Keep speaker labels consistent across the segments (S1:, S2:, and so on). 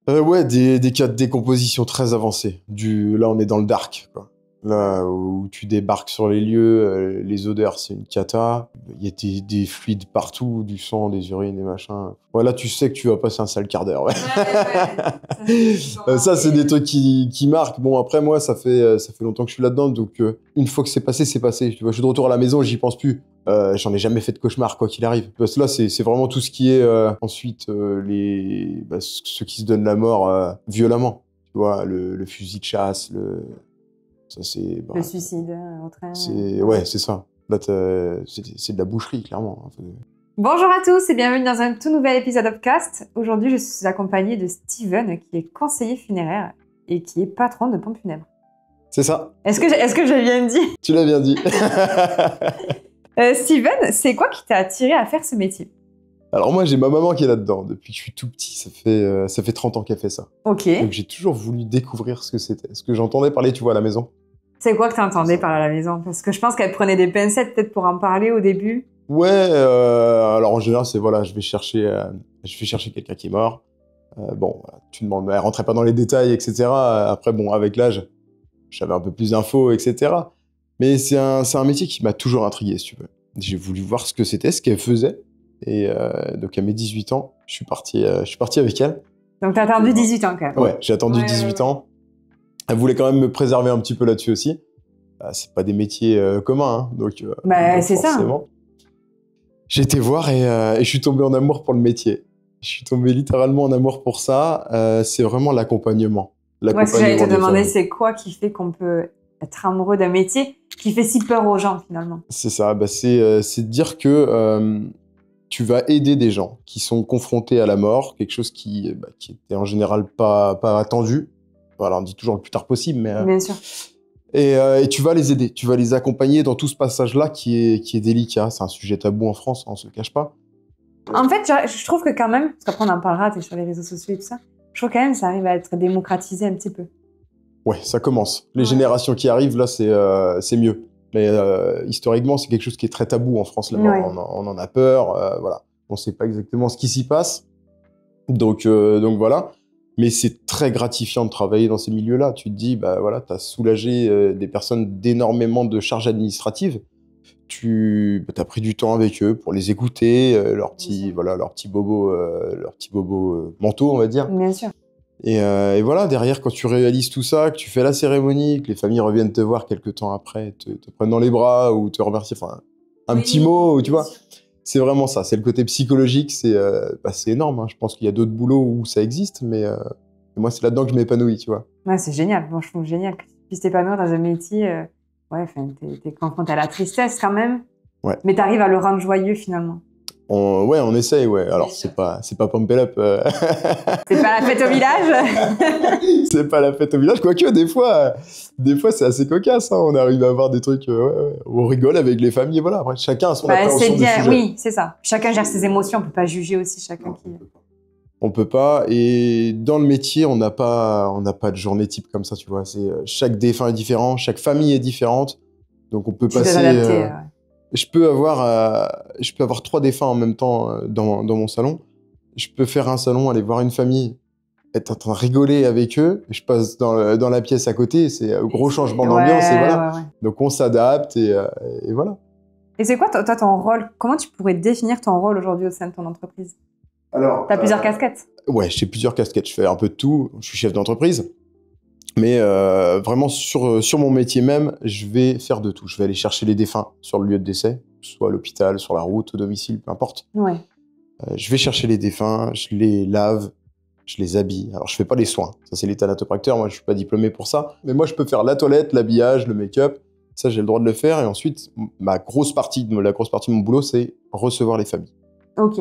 S1: Ouais, des cas de décomposition très avancés. Là, on est dans le dark, quoi. Là où tu débarques sur les lieux, les odeurs, c'est une cata. Il y a des fluides partout, du sang, des urines, des machins. Ouais, là, tu sais que tu vas passer un sale quart d'heure, ouais.
S2: Ouais.
S1: Ça, c'est des trucs qui marquent. Bon, après, moi, ça fait longtemps que je suis là-dedans, donc une fois que c'est passé, c'est passé. Tu vois, je suis de retour à la maison, j'y pense plus. J'en ai jamais fait de cauchemar, quoi qu'il arrive. Parce que là, c'est vraiment tout ce qui est ensuite ceux qui se donnent la mort violemment. Tu vois, le fusil de chasse, ça c'est
S2: Le suicide au train.
S1: ouais, c'est ça. Là, c'est de la boucherie, clairement.
S2: Bonjour à tous et bienvenue dans un tout nouvel épisode Upcast. Aujourd'hui, je suis accompagnée de Steven, qui est conseiller funéraire et qui est patron de pompe funèbre.
S1: C'est ça.
S2: Est-ce que j'ai bien dit?
S1: Tu l'as bien dit.
S2: Steven, c'est quoi qui t'a attiré à faire ce métier?
S1: Alors moi, j'ai ma maman qui est là-dedans depuis que je suis tout petit. Ça fait 30 ans qu'elle fait ça.
S2: Ok.
S1: Donc j'ai toujours voulu découvrir ce que c'était. Ce que j'entendais parler, tu vois, à la maison.
S2: C'est quoi que t'entendais par la maison? Parce que je pense qu'elle prenait des pincettes peut-être pour en parler au début.
S1: Ouais, alors en général, c'est voilà, je vais chercher quelqu'un qui est mort. Bon, voilà, tu demandes, elle rentrait pas dans les détails, etc. Après, bon, avec l'âge, j'avais un peu plus d'infos, etc. Mais c'est un métier qui m'a toujours intrigué, si tu veux. J'ai voulu voir ce que c'était, ce qu'elle faisait. Et donc à mes 18 ans, je suis parti avec elle.
S2: Donc t'as attendu 18 ans quand même.
S1: Ouais, j'ai attendu 18 ans. Elle voulait quand même me préserver un petit peu là-dessus aussi. C'est pas des métiers communs, hein, donc
S2: c'est
S1: forcément. Ça. J'ai été voir et je suis tombé en amour pour le métier. Je suis tombé littéralement en amour pour ça. C'est vraiment l'accompagnement.
S2: Moi, ce que j'allais te demander, c'est quoi qui fait qu'on peut être amoureux d'un métier qui fait si peur aux gens finalement?
S1: C'est ça, c'est de dire que tu vas aider des gens qui sont confrontés à la mort, quelque chose qui était en général pas attendu. Alors on dit toujours le plus tard possible, mais...
S2: Bien sûr.
S1: Et tu vas les aider, tu vas les accompagner dans tout ce passage-là qui est délicat. C'est un sujet tabou en France, on se le cache pas.
S2: En fait, je trouve que quand même, parce qu'après on en parlera, t'es sur les réseaux sociaux et tout ça, je trouve quand même que ça arrive à être démocratisé un petit peu.
S1: Ouais, ça commence. Les générations qui arrivent, là, c'est mieux. Mais historiquement, c'est quelque chose qui est très tabou en France, la mort. Ouais. On en a peur, voilà. On sait pas exactement ce qui s'y passe. Donc voilà. Mais c'est très gratifiant de travailler dans ces milieux-là. Tu te dis, bah voilà, t'as soulagé des personnes d'énormément de charges administratives. Tu as pris du temps avec eux pour les écouter, leurs petits bobos mentaux, on va dire.
S2: Bien sûr.
S1: Et voilà, derrière, quand tu réalises tout ça, que tu fais la cérémonie, que les familles reviennent te voir quelques temps après, te prennent dans les bras ou te remercient, enfin, un petit mot, tu vois. C'est vraiment ça, c'est le côté psychologique, c'est énorme. Hein. Je pense qu'il y a d'autres boulots où ça existe, mais moi, c'est là-dedans que je m'épanouis, tu vois.
S2: Ouais, c'est génial. Bon, je trouve génial que tu puisses t'épanouir dans un métier. Ouais, t'es confronté à la tristesse quand même.
S1: Ouais.
S2: Mais t'arrives à le rendre joyeux finalement.
S1: On essaye, ouais. Alors, c'est pas Pump It Up.
S2: C'est pas la fête au village.
S1: C'est pas la fête au village. Quoique, des fois c'est assez cocasse. Hein. On arrive à avoir des trucs... on rigole avec les familles, voilà. Après, chacun a son appréhension du sujet.
S2: Oui, c'est ça. Chacun gère ses émotions. On peut pas juger aussi chacun qui...
S1: On peut pas. Et dans le métier, on n'a pas de journée type comme ça, tu vois. Chaque défunt est différent, chaque famille est différente. Donc, on peut passer... Je peux avoir 3 défunts en même temps dans mon salon. Je peux faire un salon, aller voir une famille, être en train de rigoler avec eux. Je passe dans la pièce à côté, c'est un gros changement d'ambiance. Et voilà. Ouais. Donc on s'adapte et voilà.
S2: Et c'est quoi toi ton rôle? Comment tu pourrais définir ton rôle aujourd'hui au sein de ton entreprise? Alors, t'as plusieurs casquettes?
S1: Ouais, j'ai plusieurs casquettes. Je fais un peu de tout. Je suis chef d'entreprise. Mais vraiment, sur mon métier même, je vais faire de tout. Je vais aller chercher les défunts sur le lieu de décès, soit à l'hôpital, sur la route, au domicile, peu importe.
S2: Ouais.
S1: Je vais chercher les défunts, je les lave, je les habille. Alors, je fais pas les soins. Ça, c'est les thanatopracteurs. Moi, je suis pas diplômé pour ça. Mais moi, je peux faire la toilette, l'habillage, le make-up. Ça, j'ai le droit de le faire. Et ensuite, la grosse partie de mon boulot, c'est recevoir les familles.
S2: Ok.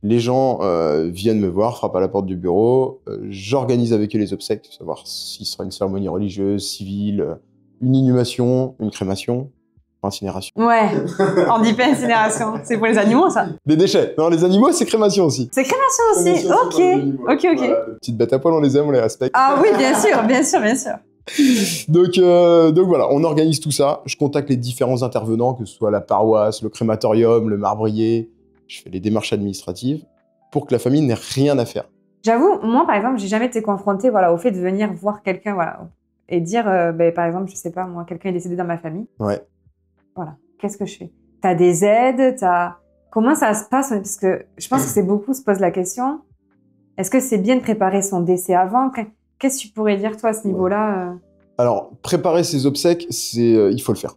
S1: Les gens viennent me voir, frappent à la porte du bureau, j'organise avec eux les obsèques, savoir s'il sera une cérémonie religieuse, civile, une inhumation, une crémation, incinération.
S2: Ouais, on dit pas incinération, c'est pour les animaux ça?
S1: Les déchets, non les animaux c'est crémation aussi.
S2: C'est crémation aussi, ok. Voilà,
S1: les petites bêtes à poil on les aime, on les respecte.
S2: Ah oui bien sûr.
S1: Donc voilà, on organise tout ça, je contacte les différents intervenants, que ce soit la paroisse, le crématorium, le marbrier. Je fais les démarches administratives pour que la famille n'ait rien à faire.
S2: J'avoue, moi, par exemple, j'ai jamais été confrontée voilà, au fait de venir voir quelqu'un voilà, et dire, par exemple, je sais pas, moi, quelqu'un est décédé dans ma famille.
S1: Ouais.
S2: Voilà, qu'est-ce que je fais? T'as des aides, Comment ça se passe? Parce que je pense que c'est beaucoup se posent la question. Est-ce que c'est bien de préparer son décès avant? Qu'est-ce que tu pourrais dire, toi, à ce niveau-là?
S1: Alors, préparer ses obsèques, il faut le faire.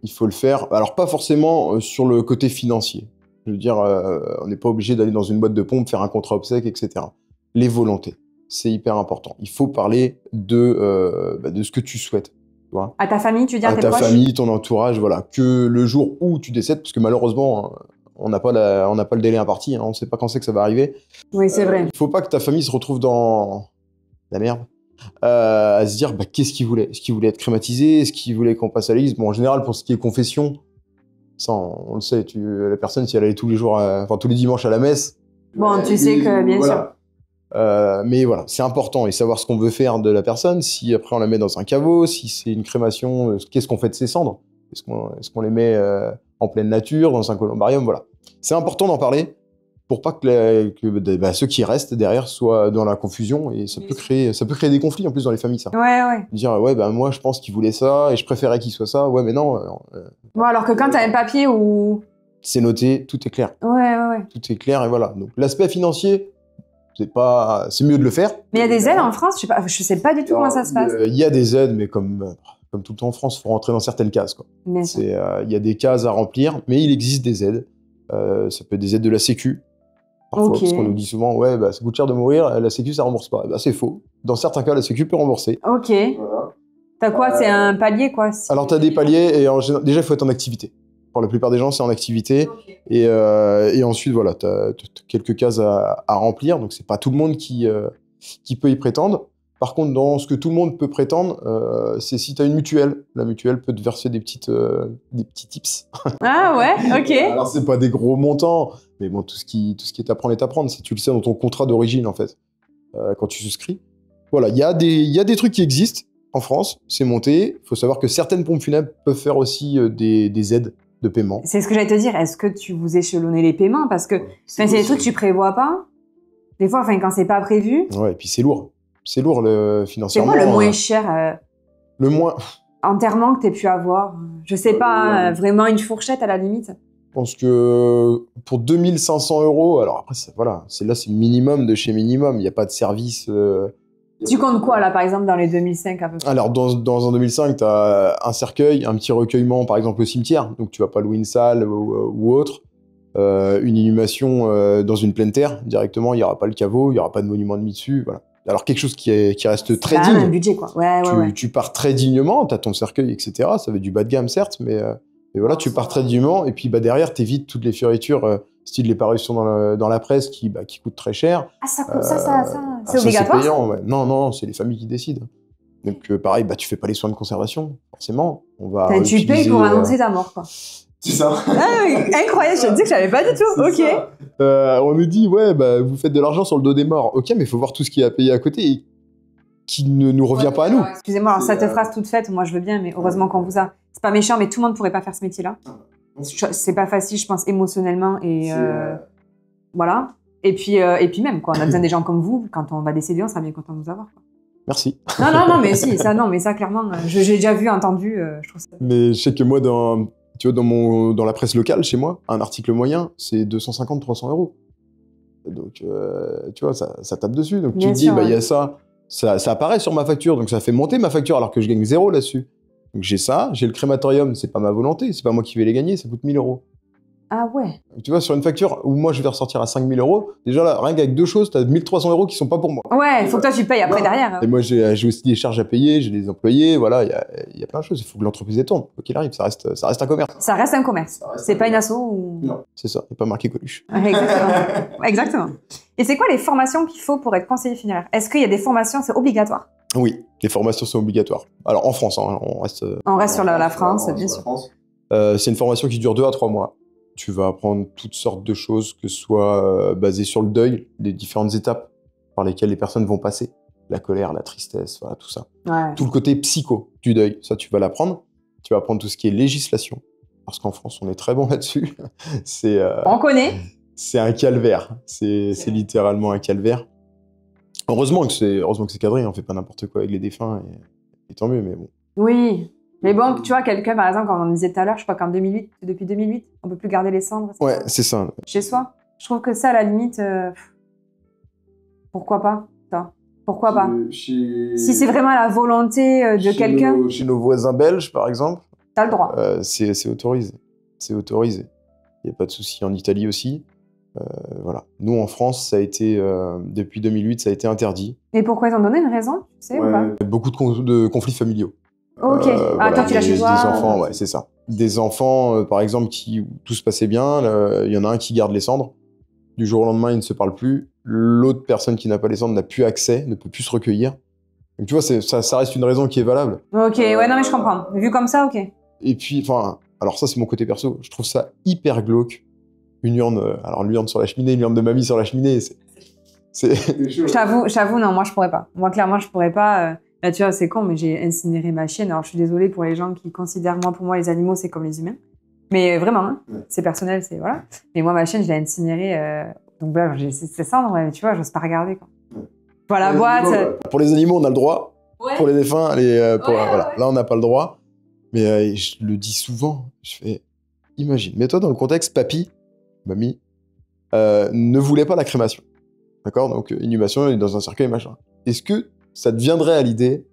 S1: Il faut le faire. Alors, pas forcément sur le côté financier. Je veux dire, on n'est pas obligé d'aller dans une boîte de pompe, faire un contrat obsèques, etc. Les volontés, c'est hyper important. Il faut parler de ce que tu souhaites. Tu vois,
S2: à ta famille, tu veux dire,
S1: à
S2: tes
S1: ta
S2: proches?
S1: famille, ton entourage, voilà. Que le jour où tu décèdes, parce que malheureusement, on n'a pas le délai imparti, hein, on ne sait pas quand c'est que ça va arriver.
S2: Oui, c'est vrai.
S1: Il faut pas que ta famille se retrouve dans la merde. À se dire qu'est-ce qu'il voulait. Est-ce qu'il voulait être crématisé? Est-ce qu'il voulait qu'on passe à l'église? Bon, en général, pour ce qui est confession, ça, on le sait, la personne, si elle allait tous les jours, tous les dimanches à la messe...
S2: Bon, tu sais que, bien sûr.
S1: Mais voilà, c'est important et savoir ce qu'on veut faire de la personne. Si après on la met dans un caveau, si c'est une crémation, qu'est-ce qu'on fait de ses cendres? Est-ce qu'on les met en pleine nature, dans un columbarium? Voilà. C'est important d'en parler pour pas que ceux qui restent derrière soient dans la confusion et ça peut créer des conflits en plus dans les familles, ça.
S2: Ouais.
S1: Dire moi je pense qu'il voulait ça et je préférais qu'il soit ça. Ouais, mais non.
S2: Bon, alors que quand t'as un papier où...
S1: C'est noté, tout est clair.
S2: Ouais.
S1: Tout est clair et voilà. Donc l'aspect financier, c'est mieux de le faire.
S2: Mais il y a des aides en France, je sais pas du tout comment ça se passe.
S1: Il y a des aides, mais comme tout le temps en France, il faut rentrer dans certaines cases, quoi. Il y a des cases à remplir, mais il existe des aides. Ça peut être des aides de la Sécu. Parfois, parce qu'on nous dit souvent, ça coûte cher de mourir, la Sécu, ça rembourse pas. C'est faux. Dans certains cas, la Sécu peut rembourser.
S2: Ok. Voilà. T'as quoi? C'est un palier, quoi?
S1: Alors, t'as des paliers, et en général, déjà, il faut être en activité. Pour la plupart des gens, c'est en activité. Okay. Et ensuite, voilà, t'as quelques cases à remplir. Donc, c'est pas tout le monde qui peut y prétendre. Par contre, dans ce que tout le monde peut prétendre, c'est si tu as une mutuelle. La mutuelle peut te verser des petits tips.
S2: Ah ouais, ok.
S1: Alors, c'est pas des gros montants, mais bon, tout ce qui est à prendre est à prendre. Si tu le sais dans ton contrat d'origine, en fait, quand tu souscris. Voilà, il y a des trucs qui existent en France, c'est monté. Il faut savoir que certaines pompes funèbres peuvent faire aussi des aides de paiement.
S2: C'est ce que j'allais te dire. Est-ce que tu vous échelonnez les paiements? Parce que c'est des trucs que tu prévois pas. Des fois, quand c'est pas prévu.
S1: Ouais, et puis c'est lourd. C'est lourd financièrement.
S2: C'est quoi le moins cher
S1: Le moins...
S2: enterrement que tu aies pu avoir? Je sais pas, vraiment une fourchette à la limite.
S1: Je pense que pour 2500 €, alors après, voilà, c'est minimum de chez minimum. Il n'y a pas de service...
S2: Tu comptes quoi, là, par exemple, dans les 2005 à peu près?
S1: Alors, dans un 2005, tu as un cercueil, un petit recueillement, par exemple, au cimetière. Donc, tu vas pas louer une salle ou autre. Une inhumation dans une pleine terre, directement. Il n'y aura pas le caveau, il n'y aura pas de monument de mis dessus. Voilà. Alors, quelque chose qui reste très digne.
S2: Un budget, quoi. Ouais.
S1: Tu pars très dignement, tu as ton cercueil, etc. Ça va être du bas de gamme, certes, mais voilà, tu pars très dignement. Et puis, derrière, tu évites toutes les fioritures, style les parutions dans la presse qui coûtent très cher.
S2: Ah, ça coûte ça. C'est obligatoire?
S1: C'est payant, ouais. Non, c'est les familles qui décident. Donc, pareil, tu fais pas les soins de conservation, forcément.
S2: Tu payes pour annoncer ta mort, quoi.
S1: C'est ça.
S2: Incroyable, je te dis que je savais pas du tout. Ok.
S1: On nous dit, vous faites de l'argent sur le dos des morts. Ok, mais il faut voir tout ce qui est à payer à côté et qui ne nous revient pas à nous.
S2: Excusez-moi, alors cette phrase toute faite, moi je veux bien, mais heureusement qu'on vous a. C'est pas méchant, mais tout le monde pourrait pas faire ce métier-là. C'est pas facile, je pense, émotionnellement et voilà. Et puis même, quoi. On a besoin des gens comme vous. Quand on va décéder, on sera bien content de vous avoir, quoi.
S1: Merci.
S2: Non, mais si, ça clairement, j'ai déjà vu, entendu, je trouve ça.
S1: Mais je sais que moi, dans la presse locale, chez moi, un article moyen, c'est 250-300 €. Donc, tu vois, ça tape dessus. Donc, tu te dis, il y a ça apparaît sur ma facture, donc ça fait monter ma facture alors que je gagne 0 là-dessus. Donc, j'ai ça, j'ai le crématorium, c'est pas ma volonté, c'est pas moi qui vais les gagner, ça coûte 1000 €.
S2: Ah ouais.
S1: Donc, tu vois, sur une facture où moi je vais ressortir à 5000 €, déjà là, rien qu'avec 2 choses, t'as 1300 € qui sont pas pour moi.
S2: Ouais, il faut que toi tu payes après derrière.
S1: Et moi j'ai aussi des charges à payer, j'ai des employés, voilà, il y a plein de choses. Il faut que l'entreprise tourne. Quoi qu'il arrive, ça reste un commerce.
S2: Ça reste un commerce. C'est pas une asso ou...
S1: Non, c'est ça, il n'est pas marqué Coluche.
S2: Exactement. Et c'est quoi les formations qu'il faut pour être conseiller funéraire? Est-ce qu'il y a des formations, c'est obligatoire?
S1: Oui, les formations sont obligatoires. Alors en France, hein, on reste
S2: sur la France, bien sûr.
S1: C'est une formation qui dure 2 à 3 mois. Tu vas apprendre toutes sortes de choses, que ce soit basées sur le deuil, les différentes étapes par lesquelles les personnes vont passer. La colère, la tristesse, voilà, tout ça.
S2: Ouais.
S1: Tout le côté psycho du deuil, ça tu vas l'apprendre. Tu vas apprendre tout ce qui est législation, parce qu'en France, on est très bon là-dessus.
S2: On connaît.
S1: C'est un calvaire, c'est littéralement un calvaire. Heureusement que c'est cadré, on fait pas n'importe quoi avec les défunts, et tant mieux, mais bon.
S2: Oui, mais bon, tu vois, quelqu'un, par exemple, comme on disait tout à l'heure, je crois qu'en 2008, depuis 2008, on peut plus garder les cendres.
S1: Ouais, c'est ça.
S2: Chez soi. Je trouve que ça, à la limite, pourquoi pas, ça. Pourquoi pas? Si c'est vraiment la volonté de quelqu'un,
S1: Chez nos voisins belges, par exemple,
S2: t'as le droit.
S1: c'est autorisé. C'est autorisé. Il n'y a pas de souci. En Italie aussi. Voilà. Nous, en France, ça a été, depuis 2008, ça a été interdit.
S2: Et pourquoi ils ont donné une raison, tu sais, ou pas?
S1: Beaucoup de conflits familiaux.
S2: Ok. Toi, tu l'as chez toi.
S1: Des enfants, ouais, c'est ça. Des enfants, par exemple, où tout se passait bien, il y en a un qui garde les cendres. Du jour au lendemain, ils ne se parlent plus. L'autre personne qui n'a pas les cendres n'a plus accès, ne peut plus se recueillir. Donc, tu vois, ça reste une raison qui est valable.
S2: Ok, ouais, non, mais je comprends. Vu comme ça, ok.
S1: Et puis, enfin, alors ça, c'est mon côté perso. Je trouve ça hyper glauque. Une urne, alors l'urne sur la cheminée, une urne de mamie sur la cheminée,
S2: Je t'avoue, non, moi, je pourrais pas. Moi, clairement, je pourrais pas. Là, tu vois, c'est con, mais j'ai incinéré ma chienne. Alors, je suis désolée pour les gens qui considèrent, pour moi, les animaux, c'est comme les humains. Mais vraiment, hein, c'est personnel, c'est voilà. Mais moi, ma chienne, je l'ai incinérée. Donc voilà, j'ai ses cendres, mais tu vois, j'ose pas regarder, quoi. Voilà, la boîte.
S1: Pour les animaux, on a le droit.
S2: Ouais.
S1: Pour les défunts, voilà. Là, on n'a pas le droit. Mais je le dis souvent. Je fais, imagine, mets-toi dans le contexte, papy, mamie, ne voulait pas la crémation. D'accord? Donc, inhumation, il est dans un cercueil, machin. Est-ce que ça te viendrait à l'idée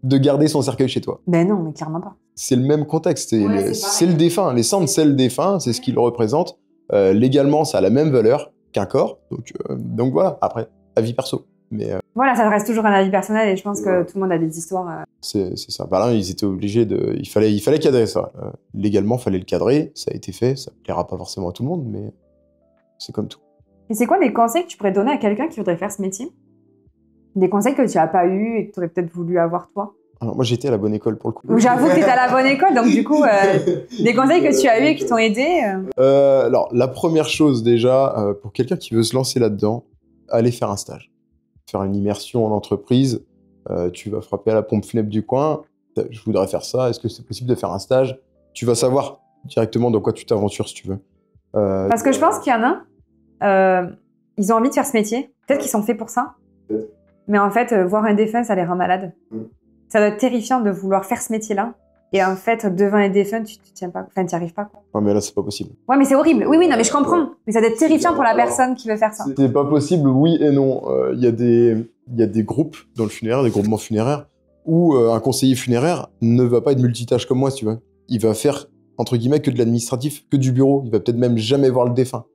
S1: de garder son cercueil chez toi?
S2: Ben non, mais clairement pas.
S1: C'est le même contexte. C'est le défunt. Les cendres, c'est le défunt. C'est ce qu'il représente. Légalement, ça a la même valeur qu'un corps. Donc voilà. Après, avis perso. Mais
S2: voilà, ça reste toujours un avis personnel et je pense que tout le monde a des histoires.
S1: C'est ça. Bah là, ils étaient obligés de. Il fallait cadrer ça. Légalement, il fallait le cadrer. Ça a été fait. Ça plaira pas forcément à tout le monde, mais c'est comme tout.
S2: Et c'est quoi les conseils que tu pourrais donner à quelqu'un qui voudrait faire ce métier? Des conseils que tu n'as pas eu et que tu aurais peut-être voulu avoir toi?
S1: Alors, moi, j'étais à la bonne école pour le coup.
S2: J'avoue que tu étais à la bonne école, donc du coup, des conseils que tu as eu et qui t'ont aidé
S1: Alors, la première chose déjà, pour quelqu'un qui veut se lancer là-dedans, aller faire un stage. Faire une immersion en entreprise. Tu vas frapper à la pompe funèbre du coin. Je voudrais faire ça. Est-ce que c'est possible de faire un stage? Tu vas savoir directement dans quoi tu t'aventures si tu veux.
S2: Parce que je pense qu'il y en a, ils ont envie de faire ce métier. Peut-être qu'ils sont faits pour ça. Mais en fait, voir un défunt, ça les rend malades. Ça doit être terrifiant de vouloir faire ce métier-là. Et en fait, devant un défunt, tu tiens pas, enfin, tu n'y arrives pas, quoi.
S1: Ouais, mais là, c'est pas possible.
S2: Ouais, mais c'est horrible. Oui, non, mais je comprends. Mais ça doit être terrifiant pour la personne qui veut faire ça.
S1: C'est pas possible, oui et non. Il y a des groupes dans le funéraire, des groupements funéraires, où un conseiller funéraire ne va pas être multitâche comme moi, si tu veux. Il va faire, entre guillemets, que de l'administratif, que du bureau. Il va peut-être même jamais voir le défunt.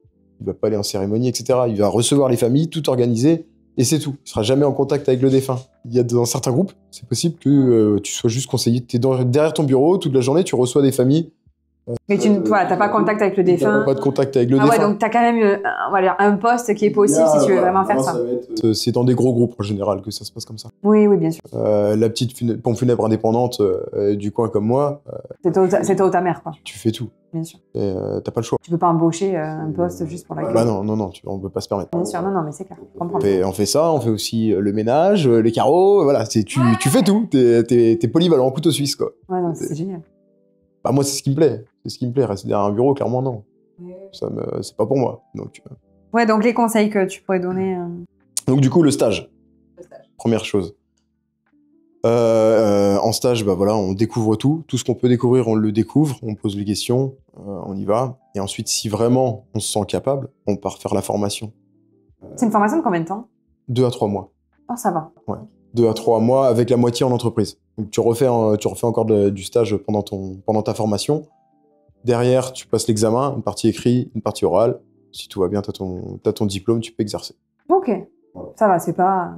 S1: Il va pas aller en cérémonie, etc. Il va recevoir les familles, tout organiser. Et c'est tout. Il sera jamais en contact avec le défunt. Il y a dans certains groupes, c'est possible que tu sois juste conseiller. Tu es derrière ton bureau toute la journée, tu reçois des familles.
S2: Mais tu n'as pas contact avec le défunt.
S1: Pas de contact avec le défunt.
S2: Ouais, donc tu as quand même on va dire, un poste qui est possible si tu veux vraiment faire ça.
S1: C'est dans des gros groupes en général que ça se passe comme ça.
S2: Oui, bien sûr.
S1: La petite pompe funèbre indépendante du coin comme moi.
S2: C'est toi ou ta mère, quoi.
S1: Tu fais tout.
S2: Bien sûr.
S1: T'as pas le choix.
S2: Tu peux pas embaucher un poste juste pour la gueule.
S1: Bah non, on peut pas se permettre.
S2: Bien sûr, non, mais c'est clair. Je comprends.
S1: On fait ça, on fait aussi le ménage, les carreaux, voilà, tu fais tout. T'es polyvalent, couteau suisse, quoi.
S2: Ouais, non, c'est génial.
S1: Bah moi, c'est ce qui me plaît. C'est ce qui me plaît. Rester derrière un bureau, clairement, non. C'est pas pour moi. Donc,
S2: ouais, donc les conseils que tu pourrais donner.
S1: Donc du coup, le stage. Première chose. En stage, bah voilà, on découvre tout. Tout ce qu'on peut découvrir, on le découvre. On pose les questions, on y va. Et ensuite, si vraiment on se sent capable, on part faire la formation.
S2: C'est une formation de combien de temps?
S1: 2 à 3 mois.
S2: Oh, ça va.
S1: Ouais. 2 à 3 mois avec la moitié en entreprise. Donc tu refais encore du stage pendant ta formation. Derrière, tu passes l'examen, une partie écrite, une partie orale. Si tout va bien, t'as ton diplôme, tu peux exercer.
S2: Ok. Ça va, c'est pas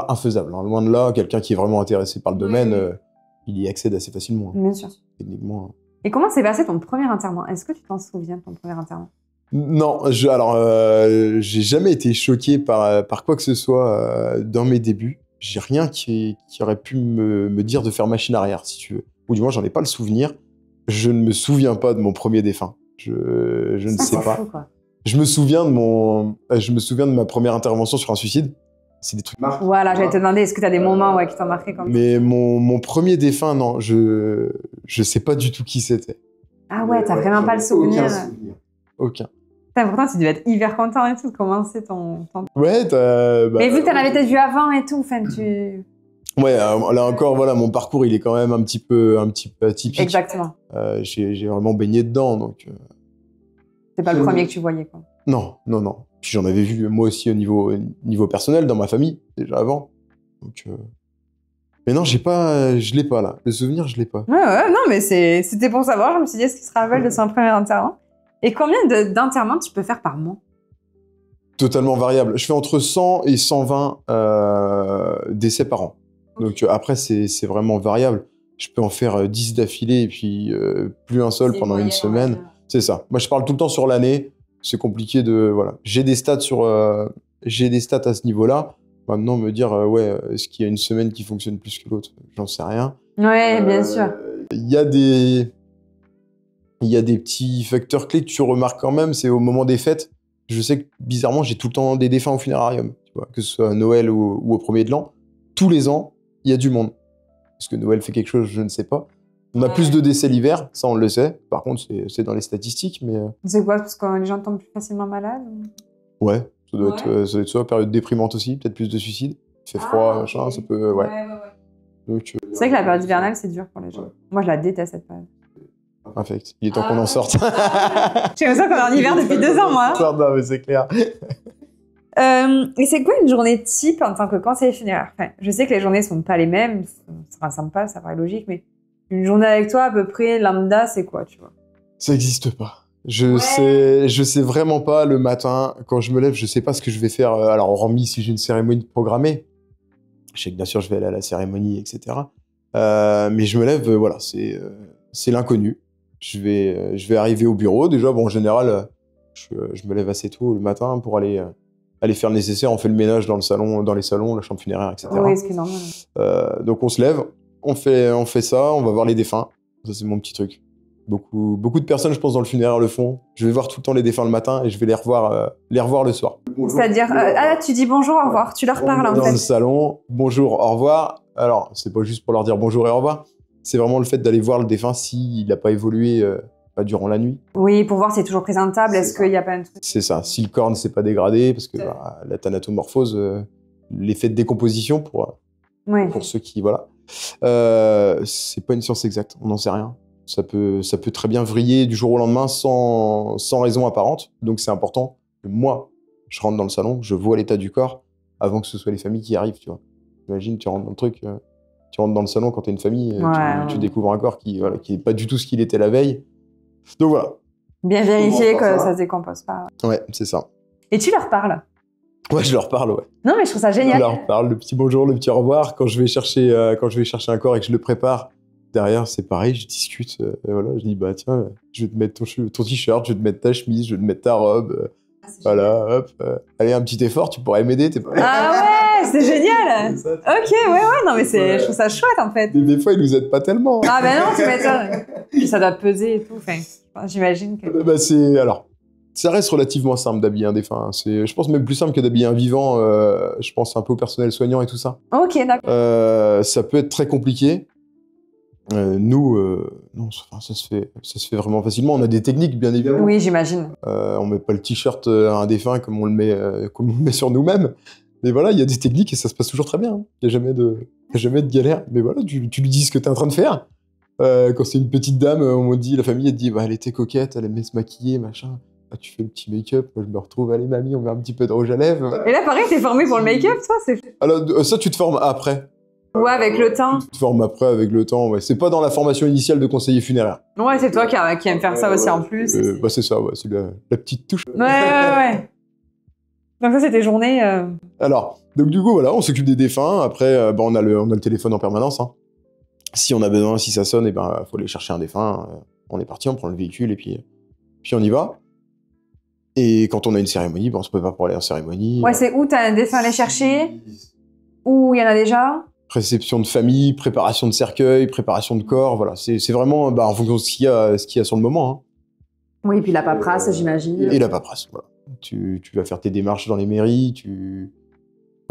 S1: infaisable. Hein. Loin de là, quelqu'un qui est vraiment intéressé par le domaine, il y accède assez facilement.
S2: Bien sûr.
S1: Techniquement.
S2: Et comment s'est passé ton premier enterrement? Est-ce que tu t'en souviens de ton premier enterrement?
S1: Non, j'ai jamais été choqué par quoi que ce soit dans mes débuts. J'ai rien qui aurait pu me dire de faire machine arrière, si tu veux. Ou du moins, j'en ai pas le souvenir. Je ne me souviens pas de mon premier défunt. Je ne sais pas.
S2: Fou, quoi.
S1: Je me souviens de ma première intervention sur un suicide. C'est des trucs marquants.
S2: Voilà, j'allais te demander, est-ce que tu as des moments qui t'ont marqué comme ça?
S1: Mais mon premier défunt, non, je sais pas du tout qui c'était.
S2: Ah ouais, t'as vraiment pas le souvenir.
S1: Aucun.
S2: Pourtant, tu devais être hyper content et tout de commencer ton...
S1: Ouais,
S2: Mais vu que t'en avais peut-être vu avant et tout, enfin, tu...
S1: Ouais, là encore, voilà, mon parcours, il est quand même un petit peu atypique.
S2: Exactement.
S1: J'ai vraiment baigné dedans, donc...
S2: C'est pas le premier que tu voyais, quoi.
S1: Non. Puis j'en avais vu, moi aussi, au niveau personnel, dans ma famille, déjà avant. Donc... Mais non, je l'ai pas, là. Le souvenir, je l'ai pas.
S2: Ouais, non, mais c'était pour savoir. Je me suis dit, est-ce qu'il se rappelle de son premier enterrement? Et combien d'enterrements tu peux faire par mois?
S1: Totalement variable. Je fais entre 100 et 120 décès par an. Donc après, c'est vraiment variable. Je peux en faire 10 d'affilée et puis plus un seul pendant une semaine. C'est ça. Moi, je parle tout le temps sur l'année. C'est compliqué de... Voilà. J'ai des stats à ce niveau-là. Maintenant, me dire, est-ce qu'il y a une semaine qui fonctionne plus que l'autre? J'en sais rien.
S2: Ouais, bien sûr.
S1: Il y a des petits facteurs clés que tu remarques quand même, c'est au moment des fêtes. Je sais que, bizarrement, j'ai tout le temps des défunts au funérarium, tu vois, que ce soit à Noël ou au 1er de l'an. Tous les ans, il y a du monde. Est-ce que Noël fait quelque chose? Je ne sais pas. On a plus de décès l'hiver, ça on le sait. Par contre, c'est dans les statistiques, mais...
S2: C'est quoi? Parce que les gens tombent plus facilement malades?
S1: Ouais, ça doit être ça. Période déprimante aussi, peut-être plus de suicides. Il fait froid, machin, ça peut... Ouais. Donc,
S2: c'est vrai que la période hivernale, c'est dur pour les gens. Moi, je la déteste, cette période.
S1: Infect. Il est temps qu'on en sorte.
S2: J'ai l'impression qu'on est en hiver depuis 2 ans, moi.
S1: Non, mais c'est clair.
S2: Et c'est quoi une journée type en tant que conseiller funéraire? Enfin, je sais que les journées sont pas les mêmes, ça ne ressemble pas, ça paraît logique, mais une journée avec toi, à peu près, lambda, c'est quoi, tu vois?
S1: Ça n'existe pas. Je sais vraiment pas le matin, quand je me lève, je sais pas ce que je vais faire. Alors, hormis si j'ai une cérémonie programmée, je sais que bien sûr je vais aller à la cérémonie, etc. Mais je me lève, voilà, c'est l'inconnu. Je vais arriver au bureau. Déjà, bon, en général, je me lève assez tôt le matin pour aller faire le nécessaire. On fait le ménage dans les salons, la chambre funéraire, etc.
S2: Oui, ce qui est normal.
S1: Donc on se lève, on fait ça, on va voir les défunts. Ça, c'est mon petit truc. Beaucoup de personnes, je pense, dans le funéraire le font. Je vais voir tout le temps les défunts le matin et je vais les revoir le soir.
S2: C'est-à-dire, tu dis bonjour, au revoir, tu leur parles en fait.
S1: Dans le salon, bonjour, au revoir. Alors, c'est pas juste pour leur dire bonjour et au revoir. C'est vraiment le fait d'aller voir le défunt s'il n'a pas évolué durant la nuit.
S2: Oui, pour voir s'il est toujours présentable, est-ce qu'il n'y a pas un truc...
S1: C'est ça, si le corps ne s'est pas dégradé, parce que la thanatomorphose, l'effet de décomposition pour ceux qui... Voilà. C'est pas une science exacte, on n'en sait rien. Ça peut très bien vriller du jour au lendemain sans raison apparente. Donc c'est important que moi, je rentre dans le salon, je vois l'état du corps avant que ce soit les familles qui arrivent, tu vois. Imagine, tu rentres dans le truc... Tu rentres dans le salon quand t'es une famille, tu découvres un corps qui est pas du tout ce qu'il était la veille. Donc voilà.
S2: Bien vérifier que ça se décompose pas.
S1: Ouais, c'est ça.
S2: Et tu leur parles?
S1: Ouais, je leur parle, ouais.
S2: Non, mais je trouve ça génial.
S1: Je leur parle, le petit bonjour, le petit au revoir. Quand je vais chercher un corps et que je le prépare, derrière, c'est pareil, je discute. Voilà, je dis, bah tiens, je vais te mettre ton t-shirt, je vais te mettre ta chemise, je vais te mettre ta robe. Voilà, hop. Allez, un petit effort, tu pourrais m'aider.
S2: Ah ouais, c'est génial. Ok, ouais, non, mais je trouve ça chouette en fait.
S1: Des fois, ils nous aident pas tellement.
S2: Ah ben non, tu m'étonnes. Puis ça doit peser et tout. Enfin, j'imagine que.
S1: Ça reste relativement simple d'habiller un défunt. Je pense même plus simple que d'habiller un vivant. Je pense un peu au personnel soignant et tout ça.
S2: Ok, d'accord.
S1: Ça peut être très compliqué. Nous, non, ça se fait vraiment facilement. On a des techniques, bien évidemment.
S2: Oui, j'imagine.
S1: On met pas le t-shirt à un défunt comme on le met sur nous-mêmes. Mais voilà, il y a des techniques et ça se passe toujours très bien. Il n'y a jamais de galère. Mais voilà, tu lui dis ce que tu es en train de faire. Quand c'est une petite dame, on me dit, la famille, elle te dit, bah, elle était coquette, elle aimait se maquiller, machin. Ah, tu fais le petit make-up, moi je me retrouve, allez mamie, on met un petit peu de rouge à lèvres.
S2: Et là, pareil, t'es formé pour le make-up, toi?
S1: Alors, ça, tu te formes après.
S2: Ouais, avec le temps.
S1: Tu te formes après, avec le temps, ouais. C'est pas dans la formation initiale de conseiller funéraire.
S2: Ouais, c'est toi qui aime faire ça aussi en plus.
S1: C'est ça, ouais, c'est la petite touche.
S2: Ouais. Donc ça, c'est tes journées...
S1: Alors, donc du coup, voilà, on s'occupe des défunts. Après, on a le téléphone en permanence. Hein. Si on a besoin, si ça sonne, faut aller chercher un défunt. On est parti, on prend le véhicule et puis on y va. Et quand on a une cérémonie, on se prépare pour aller en cérémonie.
S2: Ouais, c'est où t'as un défunt à aller chercher? Ou il y en a déjà?
S1: Réception de famille, préparation de cercueil, préparation de corps, voilà. C'est vraiment en fonction de ce qu'il y a sur le moment. Hein.
S2: Oui, et puis la paperasse, j'imagine.
S1: Et la paperasse, voilà. Tu vas faire tes démarches dans les mairies,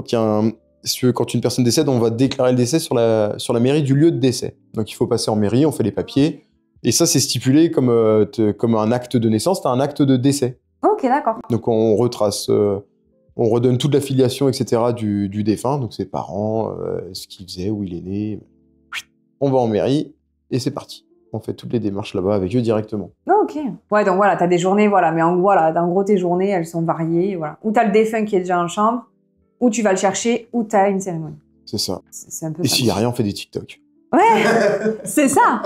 S1: quand une personne décède, on va déclarer le décès sur la mairie du lieu de décès. Donc il faut passer en mairie, on fait les papiers. Et ça, c'est stipulé comme un acte de naissance, t'as un acte de décès.
S2: Ok, d'accord.
S1: Donc on retrace, on redonne toute la filiation, etc. du défunt, donc ses parents, ce qu'il faisait, où il est né. On va en mairie et c'est parti. On fait toutes les démarches là-bas avec eux directement.
S2: Ok. Ouais, donc voilà, t'as des journées, voilà. Mais en gros, tes journées, elles sont variées, voilà. Ou t'as le défunt qui est déjà en chambre, ou tu vas le chercher, ou t'as une cérémonie.
S1: C'est ça.
S2: C'est un peu
S1: Et
S2: ça.
S1: s'il n'y a rien, on fait des TikTok.
S2: Ouais, c'est ça.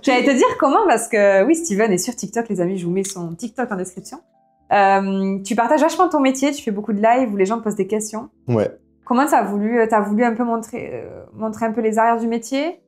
S2: J'allais te dire comment, parce que oui, Steven est sur TikTok, les amis, je vous mets son TikTok en description. Tu partages vachement ton métier, tu fais beaucoup de lives où les gens te posent des questions.
S1: Ouais.
S2: Comment t'as voulu un peu montrer un peu les arrières du métier,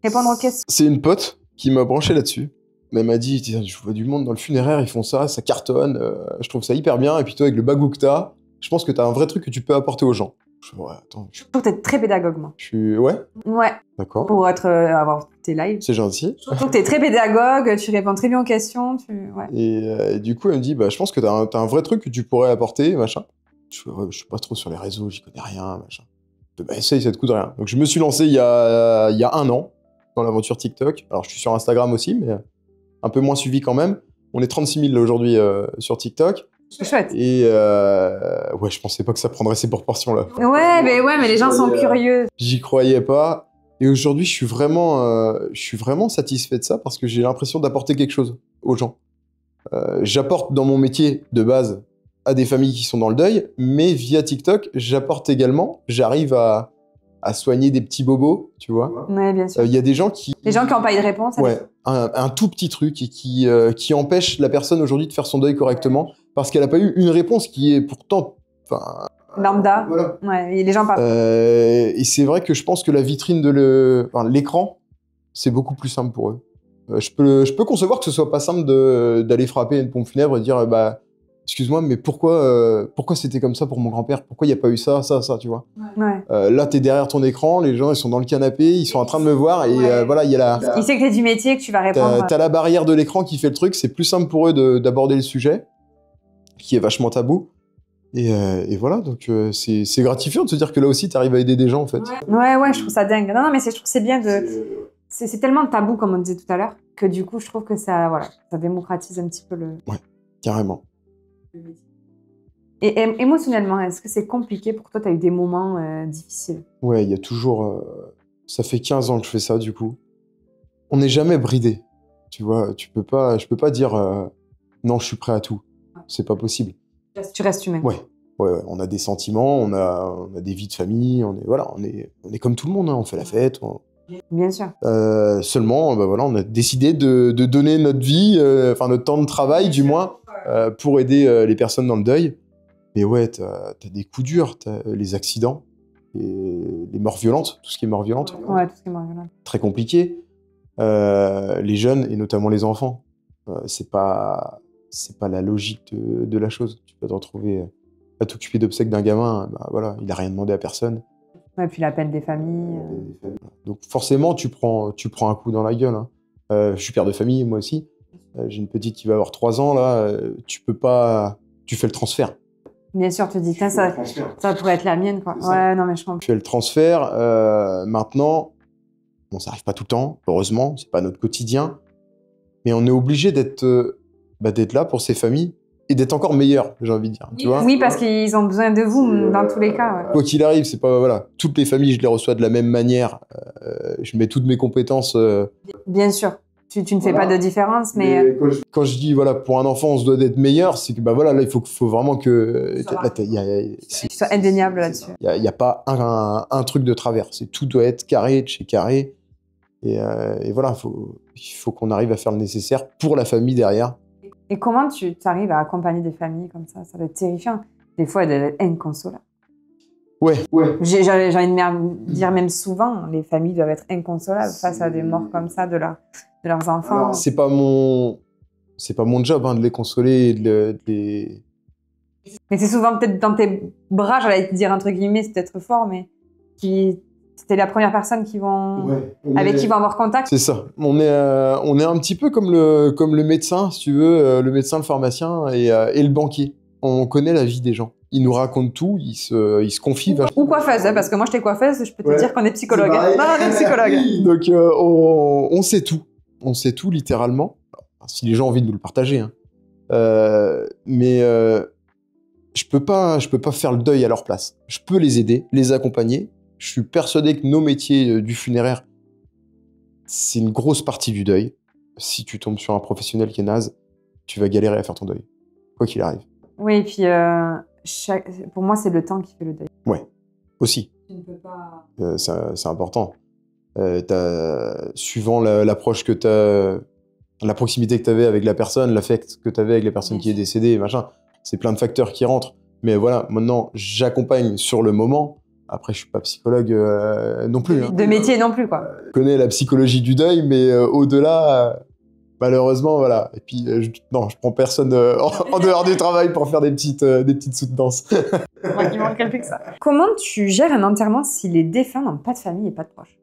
S2: répondre aux questions?
S1: C'est une pote qui m'a branché là-dessus. Mais elle m'a dit, tiens, je vois du monde dans le funéraire, ils font ça cartonne, je trouve ça hyper bien. Et puis toi, avec le bagou que t'as, je pense que t'as un vrai truc que tu peux apporter aux gens. Je fais, ouais, attends.
S2: Je trouve que t'es très pédagogue, moi.
S1: Je suis... Ouais,
S2: Ouais,
S1: d'accord.
S2: pour avoir tes lives.
S1: C'est gentil.
S2: Je trouve que t'es très pédagogue, tu réponds très bien aux questions. Ouais.
S1: Et du coup, elle me dit, bah, je pense que t'as un vrai truc que tu pourrais apporter, machin. Je fais, ouais, je suis pas trop sur les réseaux, j'y connais rien, machin. Je fais, bah, essaye, ça te coûte rien. Donc je me suis lancé il y a 1 an dans l'aventure TikTok. Alors je suis sur Instagram aussi, mais un peu moins suivi quand même. On est 36 000 là, aujourd'hui sur TikTok.
S2: C'est chouette.
S1: Et ouais, je pensais pas que ça prendrait ces proportions-là.
S2: Ouais, mais les gens sont curieux.
S1: J'y croyais pas. Et aujourd'hui, je suis vraiment satisfait de ça parce que j'ai l'impression d'apporter quelque chose aux gens. J'apporte dans mon métier de base à des familles qui sont dans le deuil, mais via TikTok, j'arrive à soigner des petits bobos, tu vois.
S2: Ouais, bien sûr.
S1: Il y a des gens qui...
S2: Les gens qui n'ont pas eu de réponse.
S1: Ouais, un tout petit truc et qui empêche la personne aujourd'hui de faire son deuil correctement parce qu'elle n'a pas eu une réponse qui est pourtant...
S2: Lambda.
S1: Voilà.
S2: Ouais, et les gens parlent.
S1: Et c'est vrai que je pense que la vitrine de l'écran, c'est beaucoup plus simple pour eux. Je peux concevoir que ce soit pas simple d'aller frapper une pompe funèbre et dire bah excuse-moi, mais pourquoi c'était comme ça pour mon grand-père? Pourquoi il n'y a pas eu ça, tu vois?
S2: Ouais.
S1: Là, t'es derrière ton écran, les gens ils sont dans le canapé, ils sont en train de me voir et voilà, il y a la...
S2: Il sait que t'es du métier, que tu vas répondre.
S1: T'as la barrière de l'écran qui fait le truc, c'est plus simple pour eux d'aborder le sujet, qui est vachement tabou. Et voilà, donc c'est gratifiant de se dire que là aussi, t'arrives à aider des gens, en fait.
S2: Ouais, je trouve ça dingue. Non, mais je trouve que c'est bien de... C'est tellement tabou, comme on disait tout à l'heure, que du coup, je trouve que ça démocratise un petit peu le...
S1: Ouais, carrément.
S2: Et émotionnellement, est-ce que c'est compliqué pour toi? T'as eu des moments difficiles?
S1: Ouais, il y a toujours... ça fait 15 ans que je fais ça, du coup. On n'est jamais bridé, tu vois. Je peux pas dire non, je suis prêt à tout. C'est pas possible.
S2: Tu restes humain.
S1: Ouais, on a des sentiments, on a des vies de famille, on est comme tout le monde, hein, on fait la fête.
S2: Bien sûr.
S1: Seulement, bah voilà, on a décidé de donner notre vie, notre temps de travail, du moins, pour aider les personnes dans le deuil. Mais ouais, t'as des coups durs, t'as les accidents, les morts violentes, tout ce qui est mort violente.
S2: Ouais, tout ce qui est mort violente.
S1: Très compliqué. Les jeunes, et notamment les enfants, c'est pas la logique de la chose. Tu peux te retrouver à t'occuper d'obsèques d'un gamin, bah voilà, il a rien demandé à personne.
S2: Ouais, puis la peine des familles.
S1: Donc forcément, tu prends un coup dans la gueule. Hein. Je suis père de famille, moi aussi. J'ai une petite qui va avoir 3 ans, là. Tu fais le transfert.
S2: Bien sûr, tu te dis, ça pourrait être la mienne, quoi. Ouais, non, mais je comprends.
S1: Tu fais le transfert. Maintenant, bon, ça arrive pas tout le temps, heureusement, c'est pas notre quotidien. Mais on est obligé d'être là pour ces familles et d'être encore meilleur, j'ai envie de dire. Tu vois ?
S2: Oui, parce qu'ils ont besoin de vous dans tous les cas. Ouais.
S1: Quoi qu'il arrive, c'est pas voilà, toutes les familles, je les reçois de la même manière. Je mets toutes mes compétences.
S2: Bien sûr. Tu ne fais pas de différence, mais
S1: quand je dis voilà, pour un enfant, on se doit d'être meilleur, c'est que bah voilà, là, il faut vraiment que
S2: tu sois indéniable là-dessus.
S1: Il y a pas un truc de travers. Tout doit être carré de chez carré. Et voilà, il faut qu'on arrive à faire le nécessaire pour la famille derrière.
S2: Et comment tu arrives à accompagner des familles comme ça? Ça doit être terrifiant. Des fois, elles doivent être inconsolables.
S1: Ouais.
S2: J'ai envie de dire même souvent, les familles doivent être inconsolables face à des morts comme ça de leurs enfants.
S1: Alors, c'est pas mon job de les consoler, de les...
S2: Mais c'est souvent peut-être dans tes bras, j'allais te dire entre guillemets, c'est peut-être fort, mais c'était la première personne qui vont avoir contact.
S1: C'est ça. On est un petit peu comme le médecin, si tu veux, le médecin, le pharmacien et le banquier. On connaît la vie des gens. Ils nous racontent tout, ils se confient vachement.
S2: Ou coiffeuse, hein, parce que moi j'étais coiffeuse, je peux te dire qu'on est psychologue. Non, on est psychologue.
S1: Donc on sait tout. On sait tout littéralement. Si les gens ont envie de nous le partager. Hein. Mais je peux pas faire le deuil à leur place. Je peux les aider, les accompagner. Je suis persuadé que nos métiers du funéraire, c'est une grosse partie du deuil. Si tu tombes sur un professionnel qui est naze, tu vas galérer à faire ton deuil, quoi qu'il arrive.
S2: Oui, et puis pour moi, c'est le temps qui fait le deuil.
S1: Ouais, aussi.
S2: Tu ne peux pas...
S1: C'est important. Suivant l'approche que tu as, la proximité que tu avais avec la personne, l'affect que tu avais avec la personne qui est décédée, machin, c'est plein de facteurs qui rentrent. Mais voilà, maintenant, j'accompagne sur le moment. Après, je suis pas psychologue non plus.
S2: De métier non plus, quoi.
S1: Je connais la psychologie du deuil, mais au-delà, malheureusement, voilà. Et puis, je prends personne en dehors du travail pour faire des petites soutenances.
S2: Moi qui manque plus que ça. Comment tu gères un enterrement si les défunts n'ont pas de famille et pas de proches?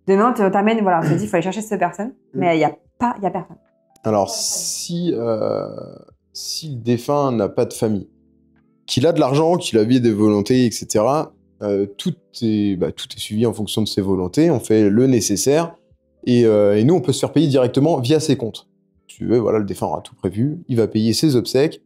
S2: Demain, on t'amène, voilà, on te dit, il faut aller chercher cette personne, mais il y a personne.
S1: Alors, si le défunt n'a pas de famille, qu'il a de l'argent, qu'il a des volontés, etc., tout est suivi en fonction de ses volontés, on fait le nécessaire, et nous, on peut se faire payer directement via ses comptes. Tu veux, voilà, le défunt aura tout prévu, il va payer ses obsèques,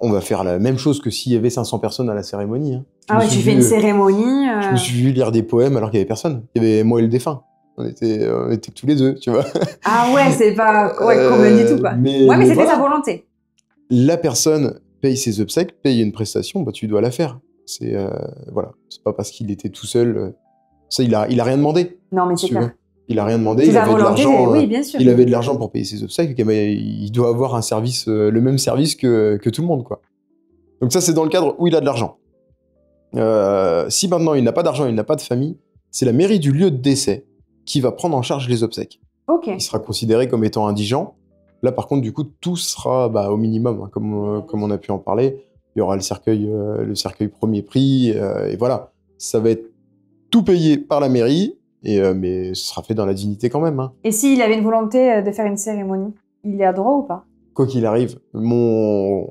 S1: on va faire la même chose que s'il y avait 500 personnes à la cérémonie. Hein.
S2: Ah ouais, tu fais une cérémonie.
S1: Je me suis vu lire des poèmes alors qu'il n'y avait personne. Il y avait moi et le défunt. On était tous les deux, tu vois.
S2: Ah ouais, c'est pas comme du tout, quoi. Mais c'était voilà. Sa volonté.
S1: La personne paye ses obsèques, paye une prestation, tu dois la faire. C'est voilà, c'est pas parce qu'il était tout seul. Ça, il a rien demandé.
S2: Non, mais c'est clair.
S1: Il a rien demandé. Il avait de l'argent.
S2: Oui, bien sûr.
S1: Il avait de l'argent pour payer ses obsèques. Il doit avoir un service, le même service que tout le monde, quoi. Donc ça, c'est dans le cadre où il a de l'argent. Si maintenant il n'a pas d'argent, il n'a pas de famille, c'est la mairie du lieu de décès qui va prendre en charge les obsèques.
S2: Okay.
S1: Il sera considéré comme étant indigent. Là, par contre, du coup, tout sera au minimum, hein, comme on a pu en parler. Il y aura le cercueil premier prix, et voilà. Ça va être tout payé par la mairie, mais ce sera fait dans la dignité quand même. Hein.
S2: Et s'il avait une volonté de faire une cérémonie, il y a droit ou pas?
S1: Quoi qu'il arrive, ma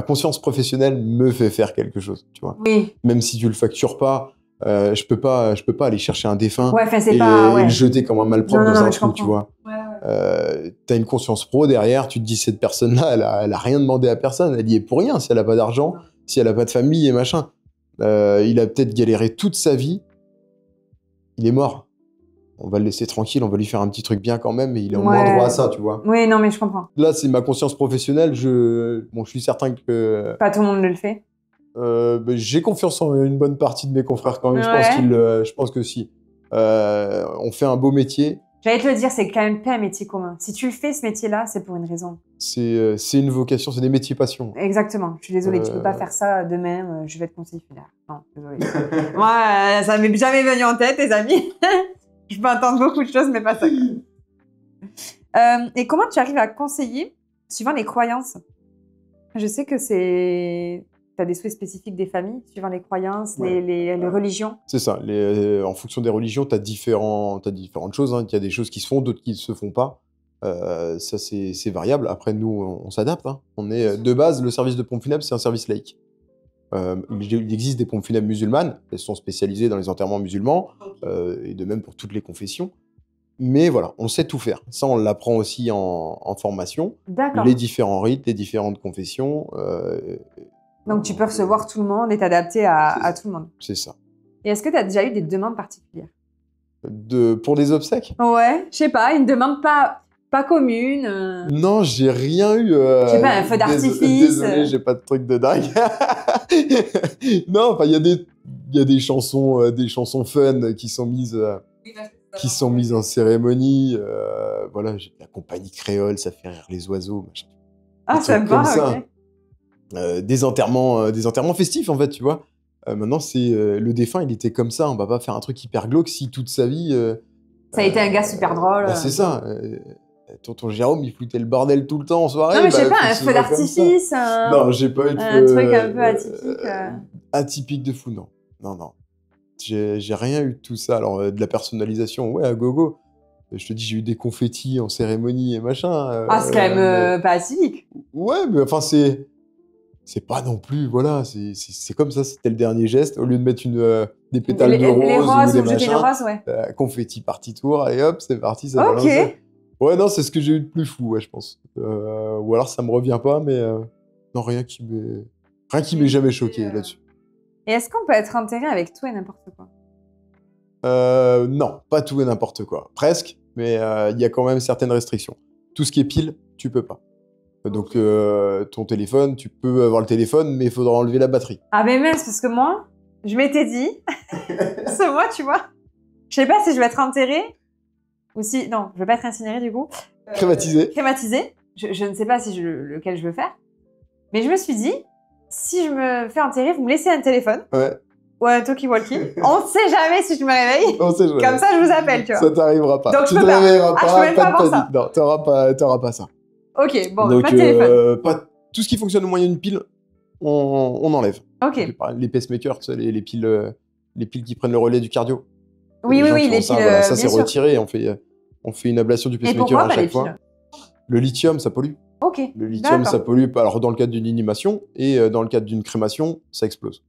S1: conscience professionnelle me fait faire quelque chose, tu vois.
S2: Oui.
S1: Même si tu le factures pas, je peux pas aller chercher un défunt
S2: et
S1: le jeter comme un malpropre dans un trou, tu vois. T'as une conscience pro derrière, tu te dis cette personne-là, elle a rien demandé à personne, elle y est pour rien si elle a pas d'argent, si elle a pas de famille et machin. Il a peut-être galéré toute sa vie, il est mort. On va le laisser tranquille, on va lui faire un petit truc bien quand même, mais il a au moins droit à ça, tu vois.
S2: Oui, non, mais je comprends.
S1: Là, c'est ma conscience professionnelle, je suis certain que...
S2: Pas tout le monde le fait.
S1: J'ai confiance en une bonne partie de mes confrères quand même, je pense que si. On fait un beau métier.
S2: J'allais te le dire, c'est quand même pas un métier commun. Si tu le fais, ce métier-là, c'est pour une raison.
S1: C'est une vocation, c'est des métiers passion.
S2: Exactement. Je suis désolée, tu peux pas faire ça demain, je vais être conseiller funéraire. Non, désolée. Moi, ça m'est jamais venu en tête, les amis. Je peux entendre beaucoup de choses, mais pas ça. Et comment tu arrives à conseiller suivant les croyances? Je sais que tu as des souhaits spécifiques des familles, suivant les croyances, les religions.
S1: C'est ça. En fonction des religions, tu as différentes choses. Hein. Il y a des choses qui se font, d'autres qui ne se font pas. Ça, c'est variable. Après, nous, on s'adapte. Hein. On est, de base, le service de pompe funèbre, c'est un service laïque. Il existe des pompes funèbres musulmanes. Elles sont spécialisées dans les enterrements musulmans, et de même pour toutes les confessions. Mais voilà, on sait tout faire. Ça, on l'apprend aussi en formation.
S2: D'accord.
S1: Les différents rites, les différentes confessions.
S2: Donc, tu peux recevoir tout le monde et t'adapter à tout le monde.
S1: C'est ça.
S2: Et est-ce que tu as déjà eu des demandes particulières?
S1: Pour des obsèques?
S2: Ouais, je sais pas, une demande pas commune.
S1: Non, j'ai rien eu.
S2: Je sais pas, un feu d'artifice.
S1: Désolé, j'ai pas de truc de dingue. Non, enfin, il y a des chansons fun qui sont mises en cérémonie. Voilà, j'ai la compagnie créole, ça fait rire les oiseaux. Machin.
S2: Ah, ça va, ok.
S1: Des enterrements festifs, en fait, tu vois. Maintenant, le défunt, il était comme ça. On va pas faire un truc hyper glauque si toute sa vie...
S2: ça a été un gars super drôle.
S1: C'est ça. Tonton Jérôme, il foutait le bordel tout le temps en soirée.
S2: Non, mais je sais pas, un feu d'artifice.
S1: Non, j'ai pas eu de
S2: un truc un peu atypique.
S1: Atypique de fou, non. Non. J'ai rien eu de tout ça. Alors, de la personnalisation, ouais, à gogo. Je te dis, j'ai eu des confettis en cérémonie et machin.
S2: C'est quand même pas atypique.
S1: Ouais, mais enfin, c'est pas non plus, voilà, c'est comme ça, c'était le dernier geste. Au lieu de mettre des pétales de rose
S2: les roses,
S1: ou des
S2: jeter
S1: machins,
S2: les roses, ouais.
S1: confetti party tour, allez hop, c'est parti, ça
S2: Ok.
S1: balance. Ouais, non, c'est ce que j'ai eu de plus fou, ouais, je pense. Ou alors ça me revient pas, mais non, rien qui m'ait jamais choqué là-dessus.
S2: Et est-ce qu'on peut être enterré avec tout et n'importe quoi?
S1: Non, pas tout et n'importe quoi. Presque, mais il y a quand même certaines restrictions. Tout ce qui est pile, tu peux pas. Donc, ton téléphone, tu peux avoir le téléphone, mais il faudra enlever la batterie.
S2: Ah mais mince, parce que moi, je m'étais dit, ce mois, tu vois, je sais pas si je vais être enterrée ou si... Non, je vais pas être incinérée du coup.
S1: Crématisé.
S2: Crématisée. Je ne sais pas si lequel je veux faire. Mais je me suis dit, si je me fais enterrer, vous me laissez un téléphone.
S1: Ouais.
S2: Ou un talkie-walkie. On ne sait jamais si je me réveille.
S1: On sait jamais.
S2: Comme ça, je vous appelle, tu vois.
S1: Ça t'arrivera pas.
S2: Donc,
S1: tu te réveilleras pas,
S2: je peux même pas
S1: de
S2: avoir
S1: panique. Non, t'auras pas ça.
S2: Ok, bon,
S1: Donc,
S2: pas de téléphone.
S1: tout ce qui fonctionne au moyen d'une pile, on enlève.
S2: Ok.
S1: Donc, les pacemakers, tu sais, les piles qui prennent le relais du cardio.
S2: Oui, les piles.
S1: Voilà, ça c'est retiré. On fait une ablation du pacemaker à chaque fois. Le lithium, ça pollue.
S2: Ok.
S1: Le lithium, ça pollue. Alors, dans le cadre d'une inhumation et dans le cadre d'une crémation, ça explose.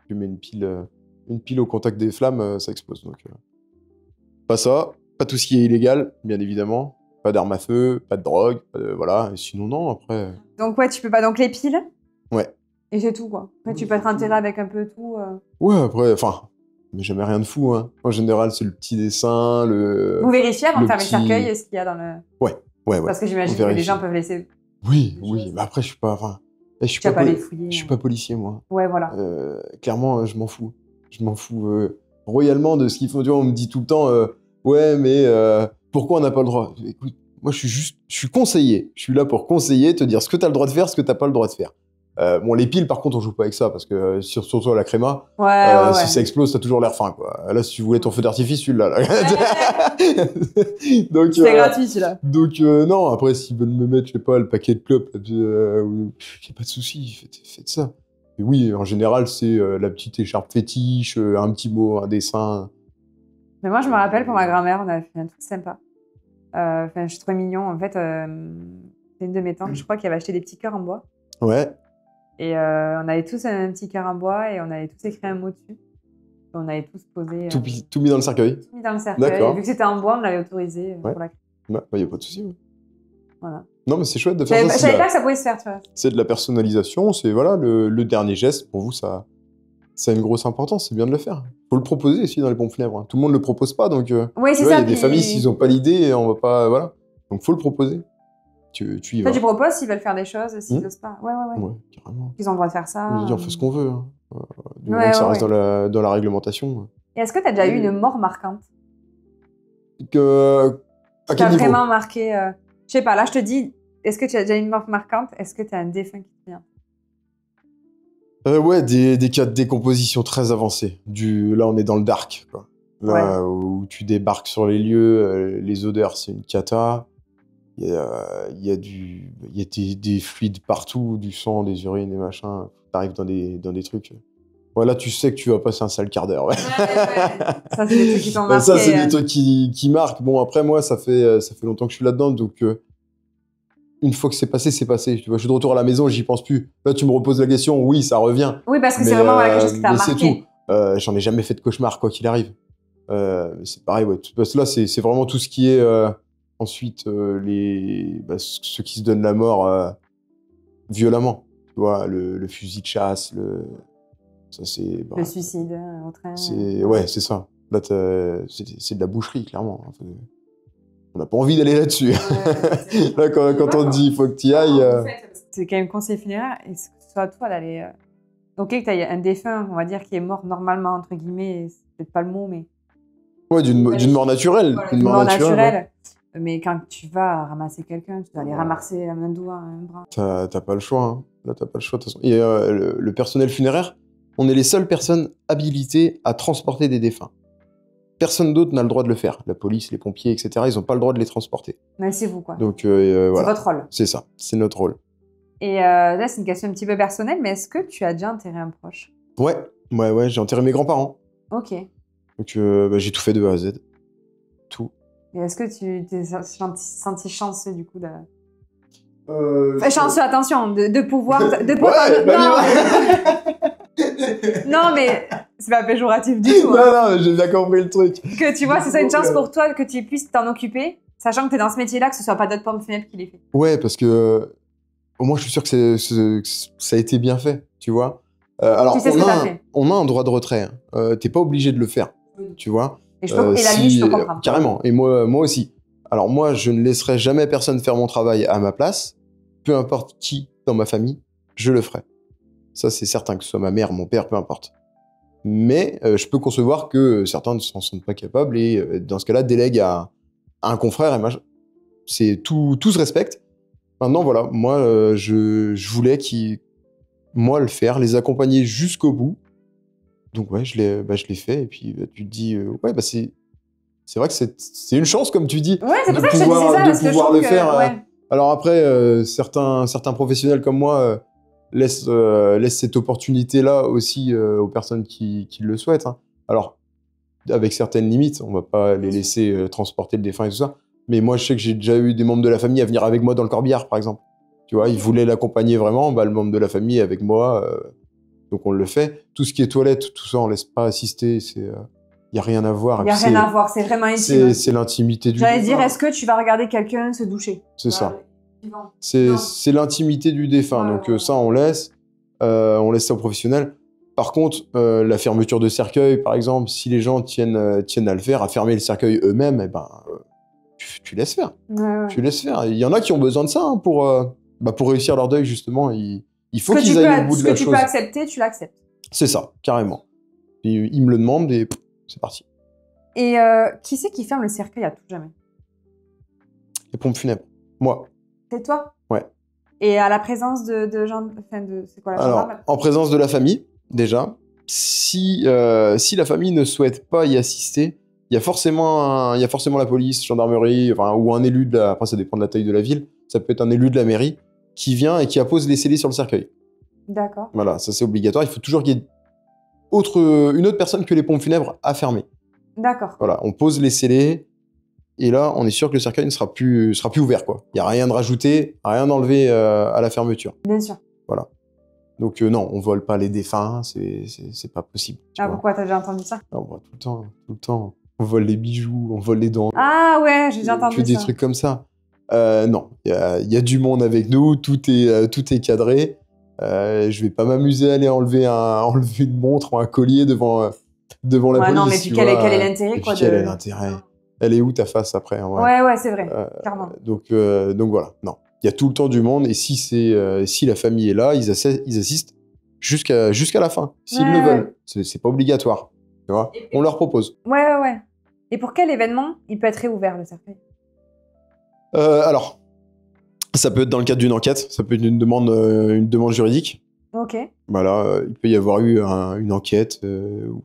S1: Tu mets une pile au contact des flammes, ça explose. Donc, pas ça. Pas tout ce qui est illégal, bien évidemment. Pas d'armes à feu, pas de drogue, voilà. Et sinon, non, après...
S2: Donc, ouais, tu peux pas. Donc, les piles.
S1: Ouais.
S2: Et c'est tout, quoi. Après, tu peux être enterré avec un peu tout.
S1: Ouais, après, enfin... Mais jamais rien de fou, hein. En général, c'est le petit dessin, le...
S2: Vous vérifiez avant de faire le cercueil ce qu'il y a dans le...
S1: Ouais.
S2: Parce que j'imagine que les gens peuvent laisser...
S1: Oui. Mais après, je suis pas... Enfin, je suis pas policier, moi.
S2: Ouais, voilà.
S1: Clairement, je m'en fous. Je m'en fous royalement de ce qu'il faut. Tu vois, on me dit tout le temps, ouais, mais pourquoi on n'a pas le droit? Écoute, moi, je suis conseiller. Je suis là pour conseiller, te dire ce que tu as le droit de faire, ce que tu n'as pas le droit de faire. Bon, les piles, par contre, on joue pas avec ça, parce que surtout à la créma, si ça explose, t'as toujours l'air fin, quoi. Là, si tu voulais ton feu d'artifice, celui-là. Là. Donc,
S2: c'est gratuit, celui-là.
S1: Donc, non, après, s'ils veulent me mettre, je sais pas, le paquet de clopes, y a pas de souci, faites ça. Et oui, en général, c'est la petite écharpe fétiche, un petit mot, un dessin.
S2: Mais moi, je me rappelle, pour ma grand-mère, on avait fait un truc sympa. Enfin, je trouvais mignon. En fait, c'est une de mes tantes, je crois, qui avait acheté des petits cœurs en bois.
S1: Ouais.
S2: Et on avait tous un petit cœur en bois et on avait tous écrit un mot dessus. Et on avait tous posé...
S1: Tout mis dans le cercueil.
S2: Tout mis dans le cercueil.
S1: D'accord.
S2: Et vu que c'était en bois, on l'avait autorisé pour la...
S1: Ouais, y a pas de souci. Ouais.
S2: Voilà.
S1: Non, mais c'est chouette de faire ça.
S2: Je savais pas que ça pouvait se faire, tu vois.
S1: C'est de la personnalisation, c'est voilà, le dernier geste. Pour vous, ça a une grosse importance, c'est bien de le faire. Faut le proposer aussi dans les pompes funèbres. Hein. Tout le monde le propose pas, donc
S2: oui, c'est
S1: ça. Il y a
S2: puis...
S1: des familles, s'ils ont pas l'idée, on va pas... Voilà. Donc, faut le proposer. Tu y vas.
S2: Tu proposes s'ils veulent faire des choses, s'ils n'osent pas. Ouais.
S1: Ouais, carrément.
S2: Ils ont le droit de faire ça.
S1: Je veux dire, on fait ce qu'on veut. Hein. Du moment que ça reste dans la réglementation.
S2: Et est-ce que tu as déjà eu une mort marquante?
S1: À quel niveau?
S2: Vraiment marqué... Je sais pas, là, je te dis, est-ce que tu as déjà eu une mort marquante? Est-ce que tu as un défunt qui te vient?
S1: Ouais, des cas de décomposition très avancés. Là, on est dans le dark, quoi. Là, où tu débarques sur les lieux, les odeurs, c'est une cata. Il y a des fluides partout, du sang, des urines, des machins. T'arrives dans des trucs. Ouais, là, tu sais que tu vas passer un sale quart d'heure. Ouais.
S2: Ça, c'est des trucs qui t'ont marqué.
S1: Ça, c'est des trucs qui marquent. Bon, après, moi, ça fait longtemps que je suis là-dedans, donc une fois que c'est passé, c'est passé. Tu vois, je suis de retour à la maison, j'y pense plus. Là, tu me reposes la question, oui, ça revient.
S2: Oui, parce que c'est vraiment quelque chose qui t'a marqué.
S1: C'est tout. J'en ai jamais fait de cauchemar, quoi qu'il arrive. C'est pareil, ouais. Parce que là, c'est vraiment tout ce qui est... Ensuite, ceux qui se donnent la mort violemment. Tu vois, le fusil de chasse, ça c'est...
S2: le suicide au train.
S1: Ouais, c'est ça. Là, c'est de la boucherie, clairement. On n'a pas envie d'aller là-dessus. Là, quand on te dit il faut que tu y ailles...
S2: C'est quand même conseil funéraire, et que ce soit toi d'aller... Ok, que tu as un défunt, on va dire, qui est mort normalement, entre guillemets, c'est peut-être pas le mot, mais...
S1: Ouais, d'une mort naturelle.
S2: Voilà, une mort naturelle. Ouais. Mais quand tu vas ramasser quelqu'un, tu dois aller ramasser un doigt, un bras.
S1: T'as pas le choix. Hein. Là, t'as pas le choix, de toute façon. Et le personnel funéraire, on est les seules personnes habilitées à transporter des défunts. Personne d'autre n'a le droit de le faire. La police, les pompiers, etc., ils n'ont pas le droit de les transporter.
S2: Mais c'est vous, quoi.
S1: Donc,
S2: c'est
S1: voilà.
S2: votre rôle.
S1: C'est ça, c'est notre rôle.
S2: Et là, c'est une question un petit peu personnelle, mais est-ce que tu as déjà enterré un proche?
S1: Ouais, j'ai enterré mes grands-parents.
S2: Ok.
S1: Donc, j'ai tout fait de A à Z. Tout. Et
S2: est-ce que tu t'es senti chanceux, du coup, de... chanceux, attention, de pouvoir... Non, mais c'est pas péjoratif du tout.
S1: Non, j'ai bien compris le truc.
S2: Que tu vois, c'est ça une chance pour toi que tu puisses t'en occuper. Sachant que tu es dans ce métier-là, que ce soit pas d'autres pompes funèbres qui les fait.
S1: Ouais, parce que au moins, je suis sûr que ça a été bien fait, tu vois. Alors,
S2: Tu sais ce que t'as fait.
S1: on a un droit de retrait. T'es pas obligé de le faire, tu vois.
S2: Et, la nuit, je peux comprendre.
S1: Carrément. Et moi aussi. Alors moi, je ne laisserai jamais personne faire mon travail à ma place. Peu importe qui dans ma famille, je le ferai. Ça, c'est certain, que ce soit ma mère, mon père, peu importe. Mais je peux concevoir que certains ne s'en sentent pas capables et dans ce cas-là, délèguent à un confrère. Et c'est tout se respecte. Maintenant, voilà, moi, je voulais le faire, les accompagner jusqu'au bout. Donc ouais, je l'ai fait. Et puis tu te dis, ouais, bah c'est vrai que c'est une chance, comme tu dis,
S2: ouais, c'est pour ça que je te disais ça, parce que
S1: pouvoir le faire.
S2: Ouais.
S1: Alors après, certains professionnels comme moi laissent cette opportunité-là aussi aux personnes qui le souhaitent. Hein. Alors, avec certaines limites, on va pas les laisser transporter le défunt et tout ça. Mais moi, je sais que j'ai déjà eu des membres de la famille à venir avec moi dans le corbillard, par exemple. Tu vois, ils voulaient l'accompagner vraiment, bah, le membre de la famille est avec moi, donc on le fait. Tout ce qui est toilette, tout ça, on laisse pas assister, il n'y a rien à voir.
S2: Il n'y a rien à voir, c'est vraiment intime.
S1: C'est l'intimité du
S2: défunt. J'allais dire, est-ce que tu vas regarder quelqu'un se doucher?
S1: C'est ça. C'est l'intimité du défunt, donc ça, on laisse ça aux professionnels. Par contre, la fermeture de cercueil, par exemple, si les gens tiennent à le faire, à fermer le cercueil eux-mêmes, eh ben, tu laisses faire. Ouais. Tu laisses faire. Il y en a qui ont besoin de ça hein, pour réussir leur deuil, justement. Il faut qu'ils aillent au bout de la chose.
S2: Ce que tu peux accepter, tu l'acceptes.
S1: C'est ça, carrément. Ils me le demandent et c'est parti.
S2: Et qui c'est qui ferme le cercueil à tout jamais?
S1: Les pompes funèbres. Moi.
S2: C'est toi?
S1: Ouais.
S2: Et à la présence de gens... c'est quoi la gendarme?
S1: Alors, en présence de la famille, déjà. Si la famille ne souhaite pas y assister, il y a forcément la police, gendarmerie, ou un élu après ça dépend de la taille de la ville, ça peut être un élu de la mairie, qui vient et qui appose les scellés sur le cercueil.
S2: D'accord.
S1: Voilà, ça c'est obligatoire, il faut toujours qu'il y ait une autre personne que les pompes funèbres à fermer.
S2: D'accord.
S1: Voilà, on pose les scellés, et là, on est sûr que le cercueil ne sera plus ouvert, quoi. Il n'y a rien de rajouté, rien d'enlevé à la fermeture.
S2: Bien sûr.
S1: Voilà. Donc non, on vole pas les défunts, c'est pas possible.
S2: Pourquoi t'as déjà entendu ça?
S1: Tout le temps. On vole les bijoux, on vole les dents.
S2: Ah ouais, j'ai déjà entendu ça.
S1: Des trucs comme ça. Non, il y a du monde avec nous, tout est cadré. Je vais pas m'amuser à aller enlever une montre ou un collier devant la police.
S2: Non, mais puis quel est l'intérêt, quoi?
S1: Quel est l'intérêt? Elle est où ta face après?
S2: Ouais, c'est vrai, clairement.
S1: Donc voilà, non. Il y a tout le temps du monde et si la famille est là, ils assistent jusqu'à la fin, s'ils le veulent. C'est pas obligatoire, tu vois. On leur propose.
S2: Ouais. Et pour quel événement il peut être réouvert, le cercueil?
S1: Alors, ça peut être dans le cadre d'une enquête, ça peut être une demande juridique.
S2: Ok.
S1: Voilà, il peut y avoir eu une enquête ou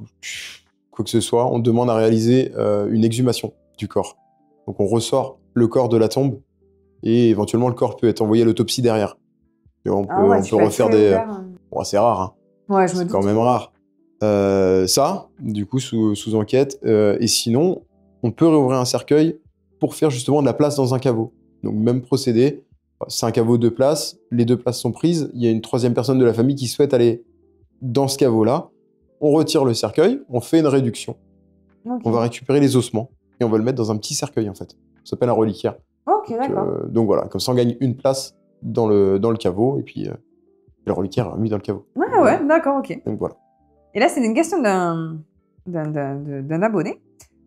S1: quoi que ce soit. On demande à réaliser une exhumation du corps. Donc on ressort le corps de la tombe et éventuellement le corps peut être envoyé à l'autopsie derrière. Et on peut refaire des... Bon, c'est rare, hein.
S2: Ouais, je me doute.
S1: C'est quand même rare. Ça, du coup, sous enquête. Et sinon, on peut réouvrir un cercueil pour faire justement de la place dans un caveau. Donc même procédé, c'est un caveau 2 places, les 2 places sont prises, il y a une 3e personne de la famille qui souhaite aller dans ce caveau-là. On retire le cercueil, on fait une réduction. Okay. On va récupérer les ossements et on va le mettre dans un petit cercueil en fait. Ça s'appelle un reliquaire.
S2: Ok, d'accord.
S1: Donc voilà, comme ça on gagne une place dans le caveau et puis le reliquaire mis dans le caveau.
S2: Ouais, d'accord, ok.
S1: Donc voilà.
S2: Et là, c'est une question d'un abonné.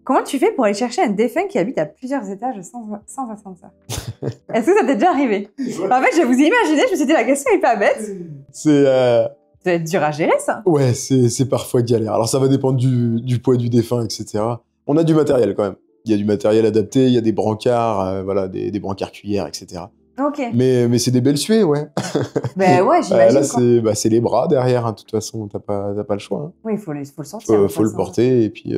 S2: Comment tu fais pour aller chercher un défunt qui habite à plusieurs étages sans ascenseur? Est-ce que ça t'est déjà arrivé? En fait, je vous ai imaginé, je me suis dit, la question est pas bête.
S1: Ça
S2: va être dur à gérer, ça.
S1: Ouais, c'est parfois galère. Alors, ça va dépendre du poids du défunt, etc. On a du matériel, quand même. Il y a du matériel adapté, il y a des brancards, des brancards cuillères, etc.
S2: Ok.
S1: Mais c'est des belles suées, ouais.
S2: Ben ouais, j'imagine.
S1: Là, c'est les bras derrière, hein. De toute façon, t'as pas le choix. Hein.
S2: Oui, il faut le sortir.
S1: Faut le porter, et puis,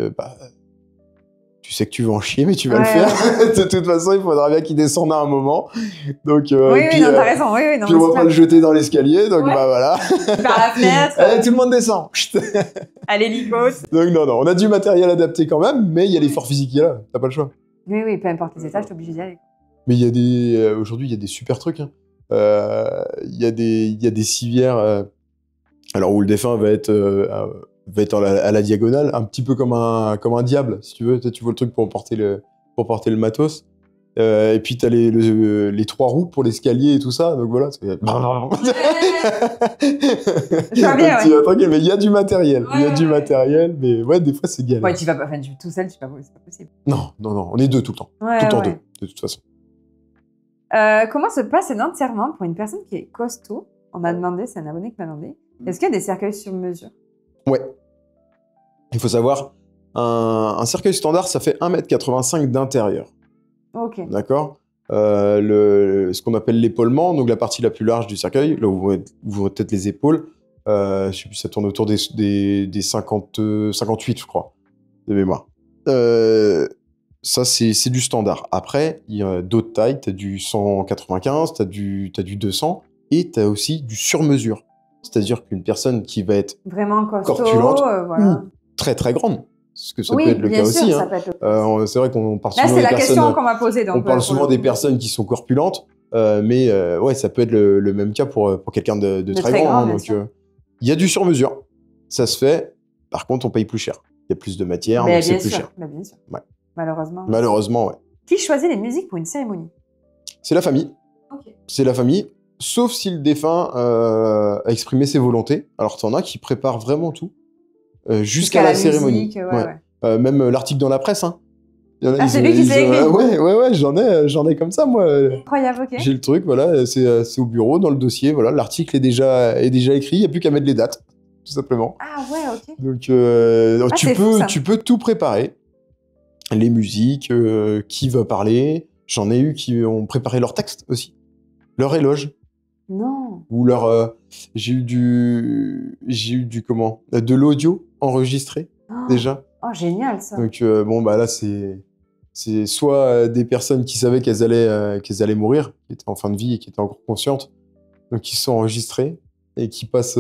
S1: tu sais que tu vas en chier, mais tu vas le faire. Ouais. De toute façon, il faudra bien qu'il descende à un moment. Donc,
S2: oui, non, t'as raison. Oui, non,
S1: puis on va pas le jeter dans l'escalier, donc voilà.
S2: Par la fenêtre.
S1: Allez, tout le monde descend.
S2: Allez, l'hélico.
S1: Donc non, on a du matériel adapté quand même, mais il y a l'effort physique qui est là. T'as pas le choix.
S2: Oui, peu importe les étages, t'es obligé d'y aller.
S1: Mais aujourd'hui, il y a des super trucs. Hein. Il y a des civières, alors où le défunt va être à la diagonale, un petit peu comme un diable, si tu veux. Tu vois le truc pour porter le matos. Et puis t'as les 3 roues pour l'escalier et tout ça, donc voilà.
S2: Je vois bien,
S1: Tu vas tranquille, mais il y a du matériel. Il y a du matériel, mais ouais, des fois c'est galère.
S2: Ouais, tu vas pas, tout seul, c'est pas possible.
S1: Non, on est 2 tout le temps.
S2: Ouais,
S1: tout le temps 2, de toute façon.
S2: Comment se passe un enterrement pour une personne qui est costaud? On m'a demandé, c'est un abonné qui m'a demandé. Est-ce qu'il y a des cercueils sur mesure? Ouais.
S1: Il faut savoir, un cercueil standard, ça fait 1,85 m d'intérieur.
S2: Ok.
S1: D'accord. Ce qu'on appelle l'épaulement, donc la partie la plus large du cercueil, là où vont être les épaules, je sais plus, ça tourne autour des 58, je crois, de mémoire. Ça, c'est du standard. Après, il y a d'autres tailles. Tu as du 195, tu as du 200, et tu as aussi du sur-mesure. C'est-à-dire qu'une personne qui va être
S2: vraiment costaud,
S1: corpulente
S2: voilà.
S1: ou très très grande, parce que ça
S2: oui,
S1: peut être le cas
S2: sûr,
S1: aussi.
S2: Ça
S1: hein.
S2: peut être le cas.
S1: C'est vrai qu'on parle
S2: là,
S1: souvent
S2: c'est
S1: des
S2: la
S1: personnes...
S2: question qu'on m'a posée. Donc,
S1: on parle souvent des personnes qui sont corpulentes, mais ouais, ça peut être le même cas pour quelqu'un de très grand. Hein, donc, il y a du sur-mesure. Ça se fait. Par contre, on paye plus cher. Il y a plus de matière, donc c'est plus cher.
S2: Bien sûr.
S1: Ouais.
S2: Malheureusement.
S1: Malheureusement, ouais.
S2: Qui choisit les musiques pour une cérémonie?
S1: C'est la famille.
S2: Okay.
S1: C'est la famille, sauf si le défunt a exprimé ses volontés. Alors, t'en as qui préparent vraiment tout jusqu'à la cérémonie.
S2: Musique,
S1: même l'article dans la presse. Hein.
S2: C'est lui qui s'est écrit.
S1: Ouais, j'en ai comme ça, moi.
S2: Incroyable, ok.
S1: J'ai le truc, voilà, c'est au bureau, dans le dossier, voilà, l'article est déjà écrit, il n'y a plus qu'à mettre les dates, tout simplement.
S2: Ah ouais, ok.
S1: Donc, tu peux tout préparer. Les musiques, qui va parler. J'en ai eu qui ont préparé leur texte aussi. Leur éloge.
S2: Non.
S1: Ou leur... j'ai eu de l'audio enregistré, déjà.
S2: Oh, génial, ça.
S1: Donc, bon, bah là, c'est soit des personnes qui savaient qu'elles allaient mourir, qui étaient en fin de vie et qui étaient encore conscientes, donc qui sont enregistrées et qui passent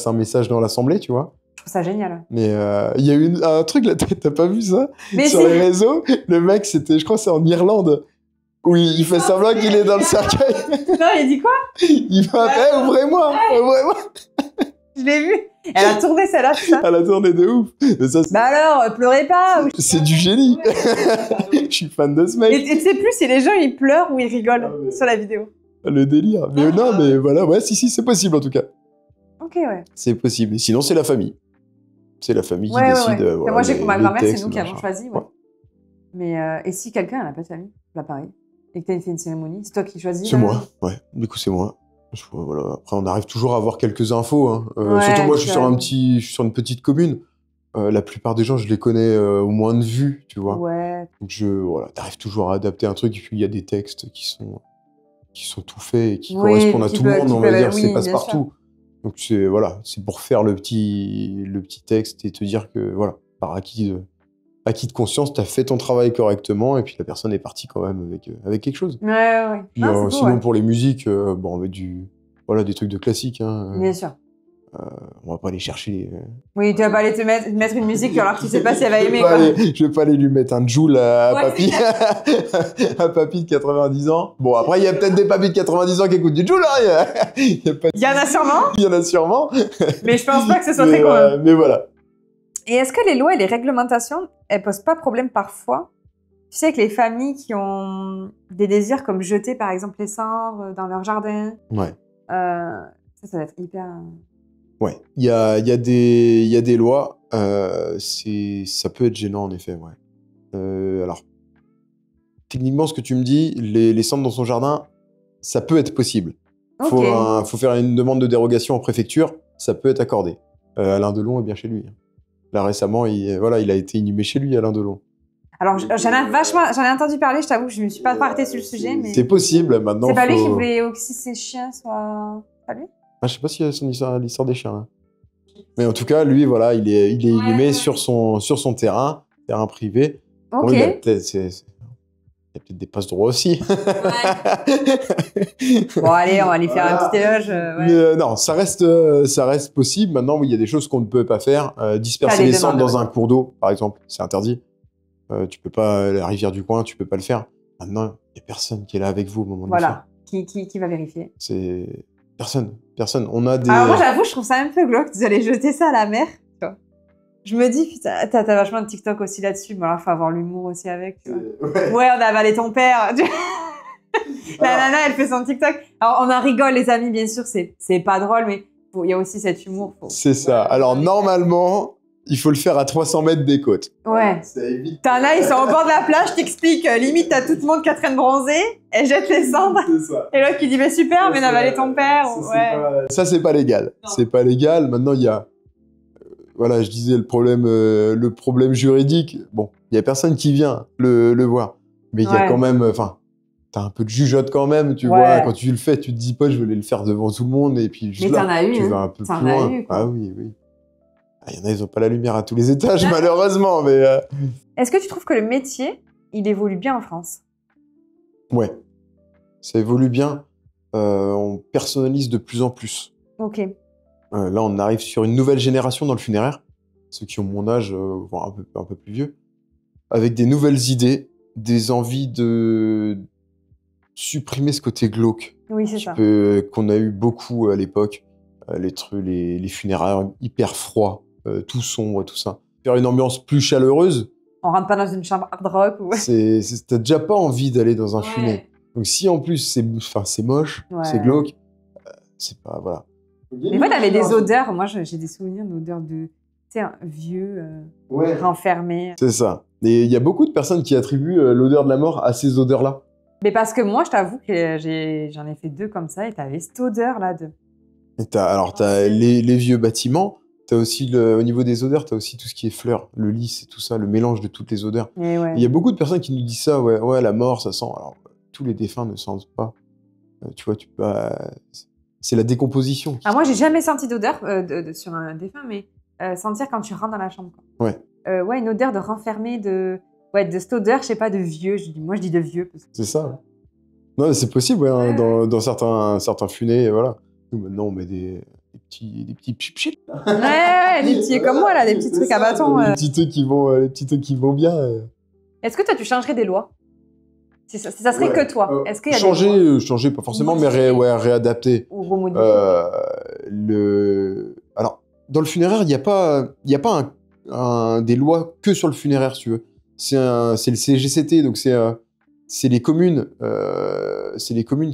S1: un message dans l'assemblée, tu vois.
S2: Je trouve ça génial.
S1: Mais il y a eu un truc là, t'as pas vu ça? Mais sur les réseaux, le mec, je crois que c'est en Irlande, où il fait semblant qu'il est dans le cercueil.
S2: Non, il dit quoi?
S1: Il va faire ouvrez-moi.
S2: Je l'ai vu. Elle a tourné celle-là, tout ça.
S1: Elle a tourné de ouf. Mais ça,
S2: bah alors, pleurez pas.
S1: C'est du génie. Je suis fan de ce mec.
S2: Et tu sais plus si les gens ils pleurent ou ils rigolent sur la vidéo.
S1: Le délire. Mais non, mais voilà, ouais, si, c'est possible en tout cas.
S2: Ok, ouais.
S1: C'est possible. Et sinon, c'est la famille. C'est la famille qui décide.
S2: Voilà, moi, j'ai pour ma grand-mère, c'est nous qui avons choisi. Ouais. Mais et si quelqu'un n'a pas de famille, là pareil, et que tu as fait une cérémonie, c'est toi qui choisis?
S1: C'est moi, ouais. Du coup, c'est moi. Voilà. Après, on arrive toujours à avoir quelques infos. Hein. Surtout moi, je suis sur une petite commune. La plupart des gens, je les connais au moins de vue, tu vois.
S2: Ouais.
S1: Donc, t'arrives toujours à adapter un truc. Et puis, il y a des textes qui sont tout faits et qui correspondent à tout le monde, on va dire. C'est passe-partout. Donc, c'est pour faire le petit texte et te dire que, voilà, par acquis de conscience, tu as fait ton travail correctement et puis la personne est partie quand même avec quelque chose.
S2: Ouais.
S1: Puis, sinon, pour les musiques, bon, avec des trucs de classique. Hein,
S2: bien sûr.
S1: On va pas aller chercher...
S2: Oui, tu vas pas aller te mettre une musique alors que tu sais pas si elle va aimer.
S1: Je vais pas aller lui mettre un Joule à papy. À papy de 90 ans. Bon, après, il y a peut-être des papys de 90 ans qui écoutent du Joule. Hein. Il y en a sûrement. Il y en a sûrement.
S2: Mais je pense pas que ce soit très commun.
S1: Mais voilà.
S2: Et est-ce que les lois et les réglementations, elles posent pas problème parfois? Tu sais que les familles qui ont des désirs comme jeter, par exemple, les cendres dans leur jardin.
S1: Ouais.
S2: Ça va être hyper...
S1: Ouais. Il y a des lois. Ça peut être gênant, en effet, ouais. Alors, techniquement, ce que tu me dis, les cendres dans son jardin, ça peut être possible. Faut faire une demande de dérogation en préfecture, ça peut être accordé. Alain Delon est bien chez lui. Là, récemment, il a été inhumé chez lui, Alain Delon. Alors, j'en
S2: ai entendu parler, je t'avoue que je me suis pas arrêtée sur le sujet, mais...
S1: C'est possible, maintenant.
S2: C'est pas lui qui voulait que ses chiens soient... Pas lui?
S1: Je sais pas s'il y a l'histoire des chiens. Hein. Mais en tout cas, lui, voilà, il est inhumé sur son terrain privé.
S2: Ok.
S1: Bon, il y a peut-être des passe-droits aussi.
S2: Bon, allez, on va aller faire un petit éloge.
S1: Mais non, ça reste possible. Maintenant, oui, il y a des choses qu'on ne peut pas faire. Disperser les cendres dans un cours d'eau, par exemple, c'est interdit. Tu peux pas, la rivière du coin, tu peux pas le faire. Maintenant, il y a personne qui est là avec vous au moment de le faire.
S2: Voilà. Qui va vérifier?
S1: C'est personne. On a des...
S2: Alors moi, j'avoue, je trouve ça un peu glauque. Vous allez jeter ça à la mer. Je me dis, putain, t'as vachement de TikTok aussi là-dessus. Bon, alors, faut avoir l'humour aussi avec. Tu vois. Ouais, on a avalé ton père. La nana, elle fait son TikTok. Alors, on en rigole, les amis, bien sûr, c'est pas drôle, mais il y a aussi cet humour.
S1: C'est ça. Alors, normalement, il faut le faire à 300 mètres des côtes.
S2: Ouais. T'en as, ils sont au bord de la plage, t'expliques, limite, t'as tout le monde qui est en train de bronzer, elle jette les cendres. C'est ça. Et l'autre qui dit, mais super, mais avalé ton père.
S1: Ça, c'est pas légal. C'est pas légal. Maintenant, il y a, voilà, je disais le problème juridique. Bon, il y a personne qui vient le voir. Mais il y a quand même, enfin, t'as un peu de jugeote quand même, tu vois. Quand tu le fais, tu te dis pas, je vais le faire devant tout le monde. Et puis,
S2: mais t'en as eu,
S1: tu vas un peu plus loin. Ah oui, oui. Il y en a, ils n'ont pas la lumière à tous les étages, malheureusement. Mais
S2: est-ce que tu trouves que le métier, il évolue bien en France?
S1: Ouais, ça évolue bien. On personnalise de plus en plus.
S2: Ok.
S1: Là, on arrive sur une nouvelle génération dans le funéraire. Ceux qui ont mon âge, voire un peu plus vieux. Avec des nouvelles idées, des envies de supprimer ce côté glauque.
S2: Oui, c'est ça.
S1: Qu'on a eu beaucoup à l'époque. Les funéraires hyper froids. Tout sombre, tout ça. Faire une ambiance plus chaleureuse.
S2: On rentre pas dans une chambre hard rock.
S1: T'as déjà pas envie d'aller dans un funé. Donc si en plus c'est moche, c'est glauque, c'est pas... Voilà.
S2: Mais moi, t'avais des odeurs. Moi, j'ai des souvenirs d'odeurs de... Tu sais, un vieux, renfermé.
S1: C'est ça. Et il y a beaucoup de personnes qui attribuent l'odeur de la mort à ces odeurs-là.
S2: Mais parce que moi, je t'avoue que j'en ai fait 2 comme ça et t'avais cette odeur-là de...
S1: Et t'as les vieux bâtiments. T'as aussi, au niveau des odeurs, t'as aussi tout ce qui est fleurs, le lys et tout ça, le mélange de toutes les odeurs. Il y a beaucoup de personnes qui nous disent ça, ouais, la mort, ça sent. Alors, tous les défunts ne sentent pas. Tu vois, c'est la décomposition.
S2: Moi, j'ai jamais senti d'odeur sur un défunt, mais sentir quand tu rentres dans la chambre. Quoi. Ouais, une odeur de renfermé, de cette odeur, je sais pas, de vieux. Moi, je dis de vieux.
S1: C'est ça. Non, c'est possible, dans certains funets, voilà. Nous, maintenant, on met des petits pchit.
S2: Ouais, des petits comme moi là, des petits trucs à bâton.
S1: Les petits trucs qui vont bien.
S2: Est-ce que toi tu changerais des lois? Ça serait que toi. Est-ce qu'il y a
S1: changer pas forcément, mais réadapter.
S2: Ou remodifier.
S1: Alors dans le funéraire, il y a pas des lois que sur le funéraire, si tu veux. C'est le CGCT, donc c'est les communes,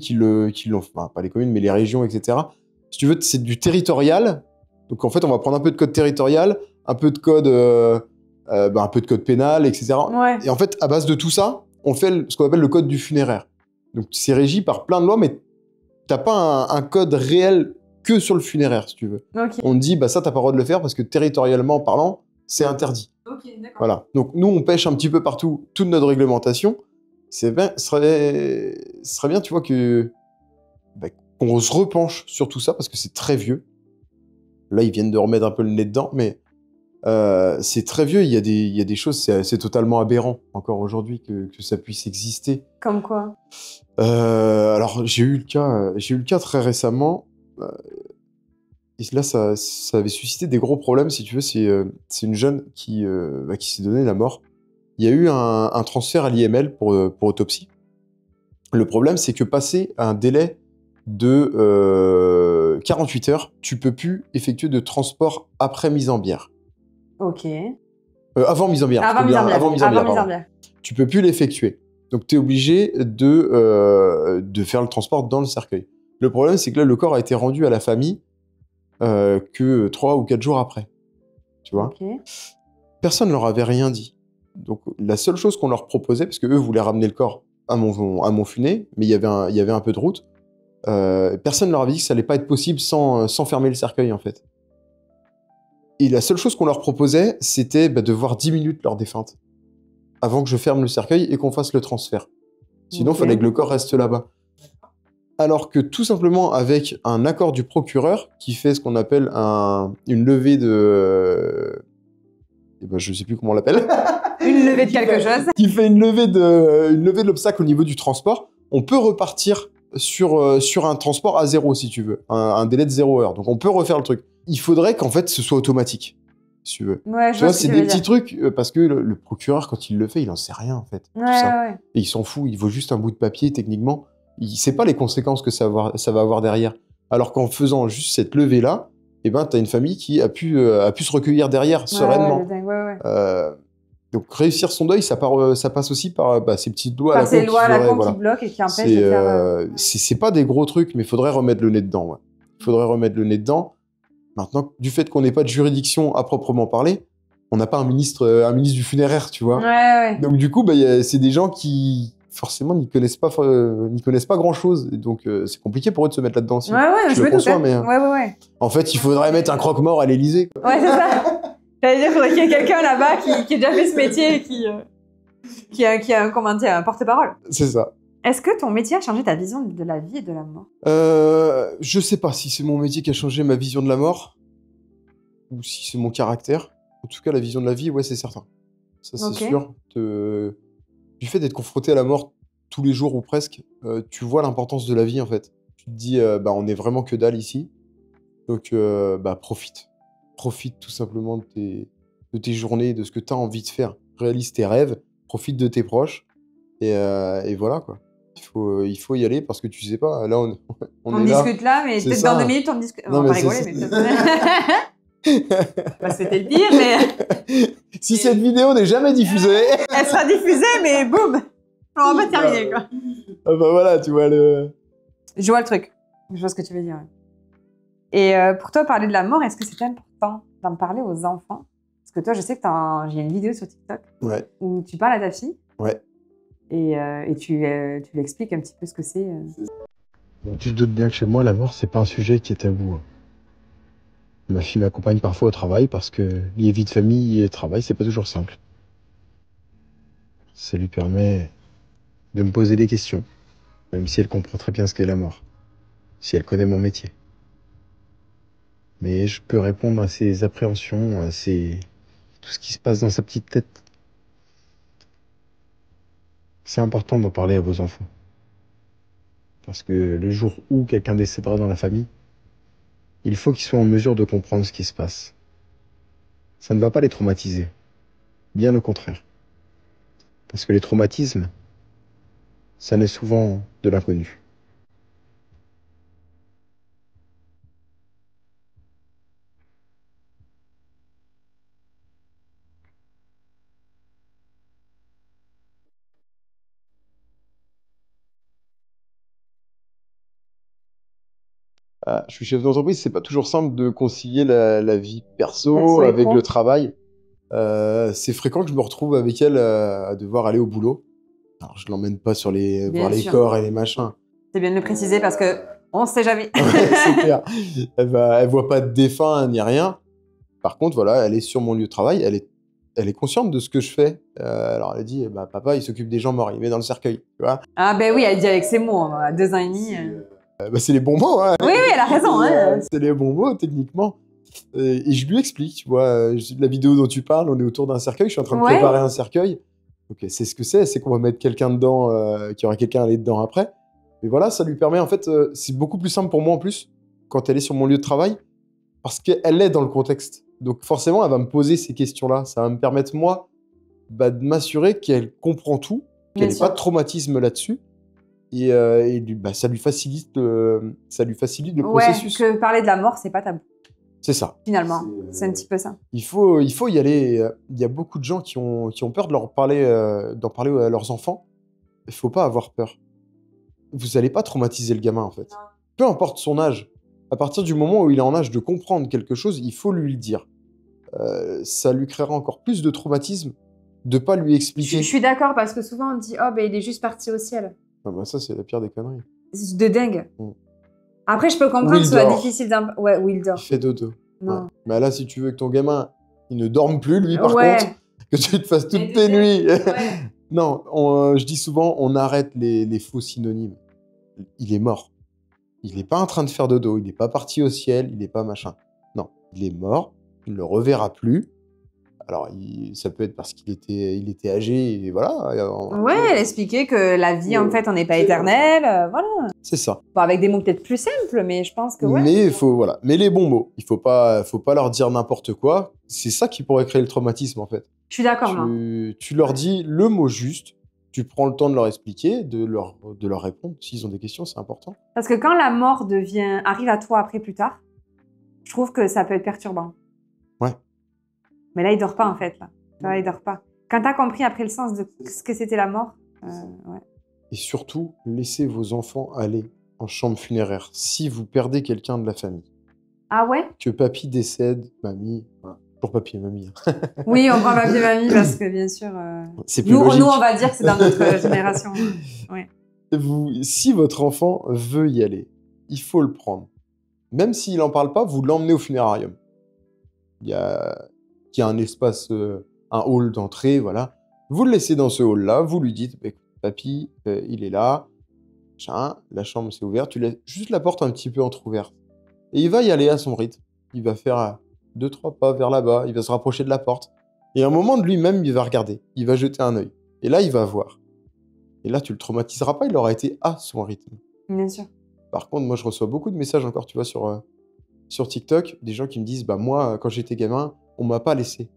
S1: qui l'ont, enfin, pas les communes, mais les régions, etc. Si tu veux, c'est du territorial. Donc en fait, on va prendre un peu de code territorial, un peu de code, un peu de code pénal, etc. Et en fait, à base de tout ça, on fait ce qu'on appelle le code du funéraire. Donc c'est régi par plein de lois, mais t'as pas un code réel que sur le funéraire, si tu veux. On te dit, ça, t'as pas le droit de le faire parce que territorialement parlant, c'est interdit. Voilà. Donc nous, on pêche un petit peu partout toute notre réglementation. Ce serait bien, tu vois, qu'on se repenche sur tout ça, parce que c'est très vieux. Là, ils viennent de remettre un peu le nez dedans, mais c'est très vieux. Il y a des choses, c'est totalement aberrant, encore aujourd'hui, que ça puisse exister.
S2: Comme quoi?
S1: Alors, j'ai eu le cas très récemment. Et là, ça avait suscité des gros problèmes, si tu veux. C'est une jeune qui s'est donné la mort. Il y a eu un transfert à l'IML pour autopsie. Le problème, c'est que passé un délai de 48 heures, tu peux plus effectuer de transport après mise en bière.
S2: Ok.
S1: Avant mise en bière. Avant mise en bière. Tu peux plus l'effectuer. Donc, tu es obligé de faire le transport dans le cercueil. Le problème, c'est que là, le corps a été rendu à la famille que 3 ou 4 jours après. Tu vois. Personne ne leur avait rien dit. Donc, la seule chose qu'on leur proposait, parce qu'eux voulaient ramener le corps à mon funé, mais il y avait un peu de route, personne ne leur avait dit que ça allait pas être possible sans fermer le cercueil, en fait. Et la seule chose qu'on leur proposait, c'était de voir 10 minutes leur défunte, avant que je ferme le cercueil et qu'on fasse le transfert. Sinon, il fallait que le corps reste là-bas. Alors que tout simplement, avec un accord du procureur, qui fait ce qu'on appelle une levée de... je sais plus comment on l'appelle.
S2: Une levée de quelque chose.
S1: Qui fait une levée de l'obstacle au niveau du transport. On peut repartir sur un transport à 0, si tu veux. Un délai de 0 heure. Donc, on peut refaire le truc. Il faudrait qu'en fait, ce soit automatique, si tu veux.
S2: Ouais,
S1: tu vois, c'est des petits trucs, parce que le procureur, quand il le fait, il en sait rien, en fait.
S2: Ouais, tout ça.
S1: Et il s'en fout. Il vaut juste un bout de papier, techniquement. Il sait pas les conséquences que ça va avoir derrière. Alors qu'en faisant juste cette levée-là, et ben, tu as une famille qui a pu se recueillir derrière sereinement. Donc, réussir son deuil, ça passe aussi par ces petites lois
S2: par ces lois à la con
S1: voilà.
S2: qui bloquent et qui empêchent de faire...
S1: C'est pas des gros trucs, mais il faudrait remettre le nez dedans. Ouais. Il faudrait remettre le nez dedans. Maintenant, du fait qu'on n'ait pas de juridiction à proprement parler, on n'a pas un ministre du funéraire, tu vois.
S2: Ouais.
S1: Donc, du coup, c'est des gens qui, forcément, n'y connaissent pas grand-chose. Et donc, c'est compliqué pour eux de se mettre là-dedans aussi.
S2: Je
S1: le
S2: me
S1: conçois,
S2: doute.
S1: mais en fait, il faudrait mettre un croque-mort à l'Élysée.
S2: Ouais, c'est ça. J'allais dire, il faudrait qu'il y ait quelqu'un là-bas qui a déjà fait ce métier et qui a un porte-parole.
S1: C'est ça.
S2: Est-ce que ton métier a changé ta vision de la vie et de la mort?
S1: Je sais pas si c'est mon métier qui a changé ma vision de la mort ou si c'est mon caractère. En tout cas, la vision de la vie, ouais, c'est certain. Ça, c'est sûr. Du fait d'être confronté à la mort tous les jours ou presque, tu vois l'importance de la vie, en fait. Tu te dis, on est vraiment que dalle ici. Donc, profite. Profite tout simplement de tes journées, de ce que tu as envie de faire. Réalise tes rêves, profite de tes proches. Et voilà, quoi. Il faut y aller parce que tu sais pas. Là, on est
S2: discute là, mais peut-être dans 2 minutes, on discute. On va pas rigoler, mais peut-être. C'était le pire, mais.
S1: Si cette vidéo n'est jamais diffusée.
S2: Elle sera diffusée, mais boum! On va pas terminer, quoi.
S1: Voilà, tu vois le.
S2: Je vois le truc. Je vois ce que tu veux dire. Et pour toi, parler de la mort, est-ce que c'est important d'en parler aux enfants? Parce que toi, je sais que j'ai une vidéo sur TikTok où tu parles à ta fille.
S1: Ouais.
S2: Et tu lui expliques un petit peu ce que c'est.
S3: Tu te doutes bien que chez moi, la mort, c'est pas un sujet qui est tabou. Ma fille m'accompagne parfois au travail parce que lier vie de famille et travail, c'est pas toujours simple. Ça lui permet de me poser des questions, même si elle comprend très bien ce qu'est la mort, si elle connaît mon métier. Mais je peux répondre à ses appréhensions, à tout ce qui se passe dans sa petite tête. C'est important d'en parler à vos enfants. Parce que le jour où quelqu'un décédera dans la famille, il faut qu'ils soient en mesure de comprendre ce qui se passe. Ça ne va pas les traumatiser. Bien au contraire. Parce que les traumatismes, ça naît souvent de l'inconnu.
S1: Je suis chef d'entreprise, c'est pas toujours simple de concilier la vie perso avec le travail. C'est fréquent que je me retrouve avec elle à devoir aller au boulot. Alors, je l'emmène pas voir les corps et les machins.
S2: C'est bien de le préciser parce que on sait jamais.
S1: C'est clair. Elle voit pas de défunt ni rien. Par contre, voilà, elle est sur mon lieu de travail. Elle est consciente de ce que je fais. Alors, elle dit, papa, il s'occupe des gens morts, il met dans le cercueil. Tu vois.
S2: Ah ben oui, elle dit avec ses mots, à 2 ans et demi.
S1: C'est les bons mots. Hein.
S2: Oui, elle a raison.
S1: C'est les bons mots, techniquement. Et je lui explique, tu vois, la vidéo dont tu parles, on est autour d'un cercueil, je suis en train de préparer un cercueil. Ok, c'est ce que c'est qu'on va mettre quelqu'un dedans, qu'il y aura quelqu'un à aller dedans après. Mais voilà, ça lui permet, en fait, c'est beaucoup plus simple pour moi en plus, quand elle est sur mon lieu de travail, parce qu'elle est dans le contexte. Donc forcément, elle va me poser ces questions-là. Ça va me permettre, moi, de m'assurer qu'elle comprend tout, qu'elle n'ait pas de traumatisme là-dessus. Et ça lui facilite le processus.
S2: Que parler de la mort, c'est pas tabou.
S1: C'est ça.
S2: Finalement, c'est un petit peu ça.
S1: Il faut y aller. Il y a beaucoup de gens qui ont peur d'en parler à leurs enfants. Il faut pas avoir peur. Vous n'allez pas traumatiser le gamin, en fait. Non. Peu importe son âge. À partir du moment où il est en âge de comprendre quelque chose, il faut lui le dire. Ça lui créera encore plus de traumatisme de pas lui expliquer.
S2: Je suis d'accord, parce que souvent on dit « Oh, ben il est juste parti au ciel ».
S1: Ça, c'est la pire des conneries.
S2: C'est de dingue. Après, je peux comprendre que ce soit difficile d'un... Ouais, où il dort.
S1: Il fait dodo.
S2: Non.
S1: Ouais. Mais là, si tu veux que ton gamin, il ne dorme plus, lui, par contre, que tu te fasses toutes tes nuits. Non, je dis souvent, on arrête les faux synonymes. Il est mort. Il n'est pas en train de faire dodo. Il n'est pas parti au ciel. Il n'est pas machin. Non, il est mort. Il ne le reverra plus. Alors, ça peut être parce qu'il était âgé, et voilà.
S2: Elle expliquait que la vie, en fait, on n'est pas éternel, voilà.
S1: C'est ça.
S2: Bon, avec des mots peut-être plus simples, mais je pense que
S1: Mais les bons mots. Il faut pas leur dire n'importe quoi. C'est ça qui pourrait créer le traumatisme, en fait.
S2: Je suis d'accord,
S1: tu leur dis le mot juste, tu prends le temps de leur expliquer, de leur répondre. S'ils ont des questions, c'est important.
S2: Parce que quand la mort arrive à toi après plus tard, je trouve que ça peut être perturbant.
S1: Ouais.
S2: Mais là, il dort pas, en fait. Là, il dort pas. Quand t'as compris après le sens de ce que c'était la mort, ouais.
S1: Et surtout, laissez vos enfants aller en chambre funéraire si vous perdez quelqu'un de la famille.
S2: Ah ouais?
S1: Que papy décède, mamie, voilà. Pour papy et mamie.
S2: Oui, on prend papy et mamie parce que, bien sûr...
S1: C'est plus
S2: nous,
S1: logique.
S2: nous, on va dire que c'est dans notre génération. Ouais.
S1: Si votre enfant veut y aller, il faut le prendre. Même s'il n'en parle pas, vous l'emmenez au funérarium. Il y a un espace, un hall d'entrée, voilà. Vous le laissez dans ce hall-là, vous lui dites, bah, papy, il est là, la chambre s'est ouverte, tu laisses juste la porte un petit peu entrouverte. Et il va y aller à son rythme. Il va faire 2-3 pas vers là-bas, il va se rapprocher de la porte. Et à un moment de lui-même, il va regarder, il va jeter un œil. Et là, il va voir. Et là, tu le traumatiseras pas, il aura été à son rythme.
S2: Bien sûr.
S1: Par contre, moi, je reçois beaucoup de messages encore, tu vois, sur TikTok, des gens qui me disent, bah moi, quand j'étais gamin, on m'a pas laissé.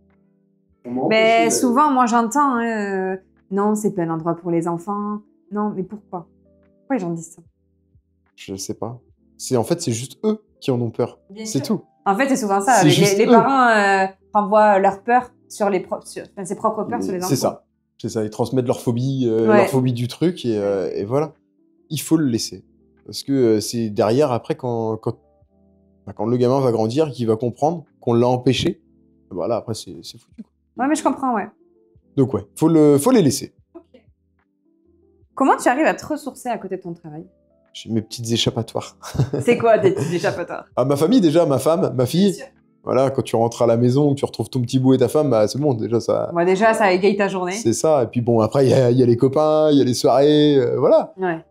S2: Mais souvent, moi, j'entends, non, c'est pas un endroit pour les enfants. Non, mais pourquoi? Pourquoi les gens disent ça?
S1: Je sais pas. En fait, c'est juste eux qui en ont peur. C'est tout.
S2: En fait, c'est souvent ça.
S1: C'est
S2: Les parents renvoient leur peur sur ses propres peurs sur les enfants.
S1: C'est ça. C'est ça. Ils transmettent leur phobie du truc et voilà. Il faut le laisser. Parce que c'est derrière, après, quand le gamin va grandir, qu'il va comprendre qu'on l'a empêché, voilà, après, c'est foutu.
S2: Ouais, mais je comprends, ouais.
S1: Donc, ouais, faut les laisser.
S2: Okay. Comment tu arrives à te ressourcer à côté de ton travail?
S1: J'ai mes petites échappatoires.
S2: C'est quoi tes petites échappatoires?
S1: Ah, ma famille, déjà, ma femme, ma fille. Voilà, quand tu rentres à la maison, tu retrouves ton petit bout et ta femme, bah, c'est bon, déjà, ça...
S2: Moi, déjà, ça égaye ta journée.
S1: C'est ça. Et puis, bon, après, il y a les copains, il y a les soirées, voilà.
S2: Ouais.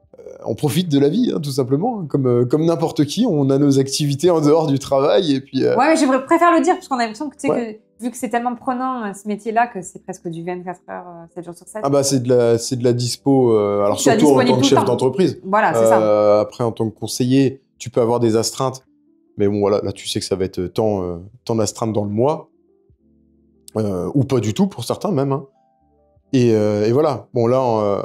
S1: On profite de la vie, hein, tout simplement. Comme n'importe qui, on a nos activités en dehors du travail. Et puis,
S2: ouais, mais je préfère le dire, parce qu'on a l'impression que, tu sais, que vu que c'est tellement prenant, ce métier-là, que c'est presque du 24 heures, 7 jours sur 7.
S1: Ah bah, c'est de la dispo, alors surtout en tant que chef d'entreprise.
S2: Voilà, c'est ça.
S1: Après, en tant que conseiller, tu peux avoir des astreintes. Mais bon, voilà, là, tu sais que ça va être tant d'astreintes dans le mois. Ou pas du tout, pour certains même. Hein. Et voilà. Bon, là...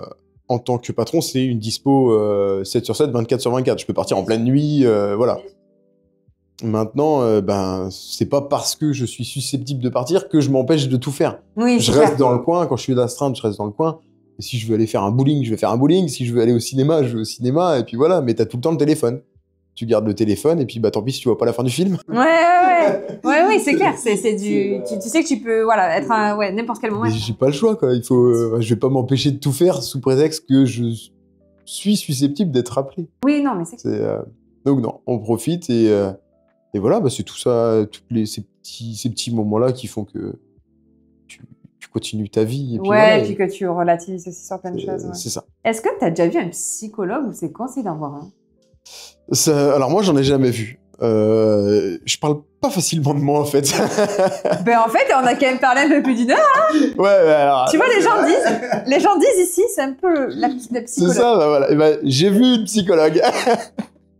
S1: en tant que patron, c'est une dispo 7 sur 7, 24 sur 24. Je peux partir en pleine nuit, voilà. Maintenant, c'est pas parce que je suis susceptible de partir que je m'empêche de tout faire.
S2: Oui,
S1: je reste dans le coin, quand je suis d'astreinte, je reste dans le coin. Et si je veux aller faire un bowling, je vais faire un bowling. Si je veux aller au cinéma, je vais au cinéma. Et puis voilà, mais t'as tout le temps le téléphone. Tu gardes le téléphone et puis tant pis si tu vois pas la fin du film.
S2: Ouais, c'est clair. Tu sais que tu peux être n'importe quel moment.
S1: Mais j'ai pas le choix, quoi. Je vais pas m'empêcher de tout faire sous prétexte que je suis susceptible d'être appelé.
S2: Oui, non, mais c'est...
S1: Donc non, on profite et voilà, c'est tout ça, ces petits moments-là qui font que tu continues ta vie. Et puis
S2: et puis que tu relativises aussi sur plein de choses. Ouais.
S1: C'est ça.
S2: Est-ce que tu as déjà vu un psychologue ou c'est conseillé d'en voir un?
S1: Alors moi, j'en ai jamais vu. Je parle pas facilement de moi, en fait.
S2: En fait, on a quand même parlé un peu plus d'une heure. Hein.
S1: Ouais, alors...
S2: Tu vois, les gens disent ici, c'est un peu la psychologue.
S1: C'est ça, voilà. J'ai vu une psychologue.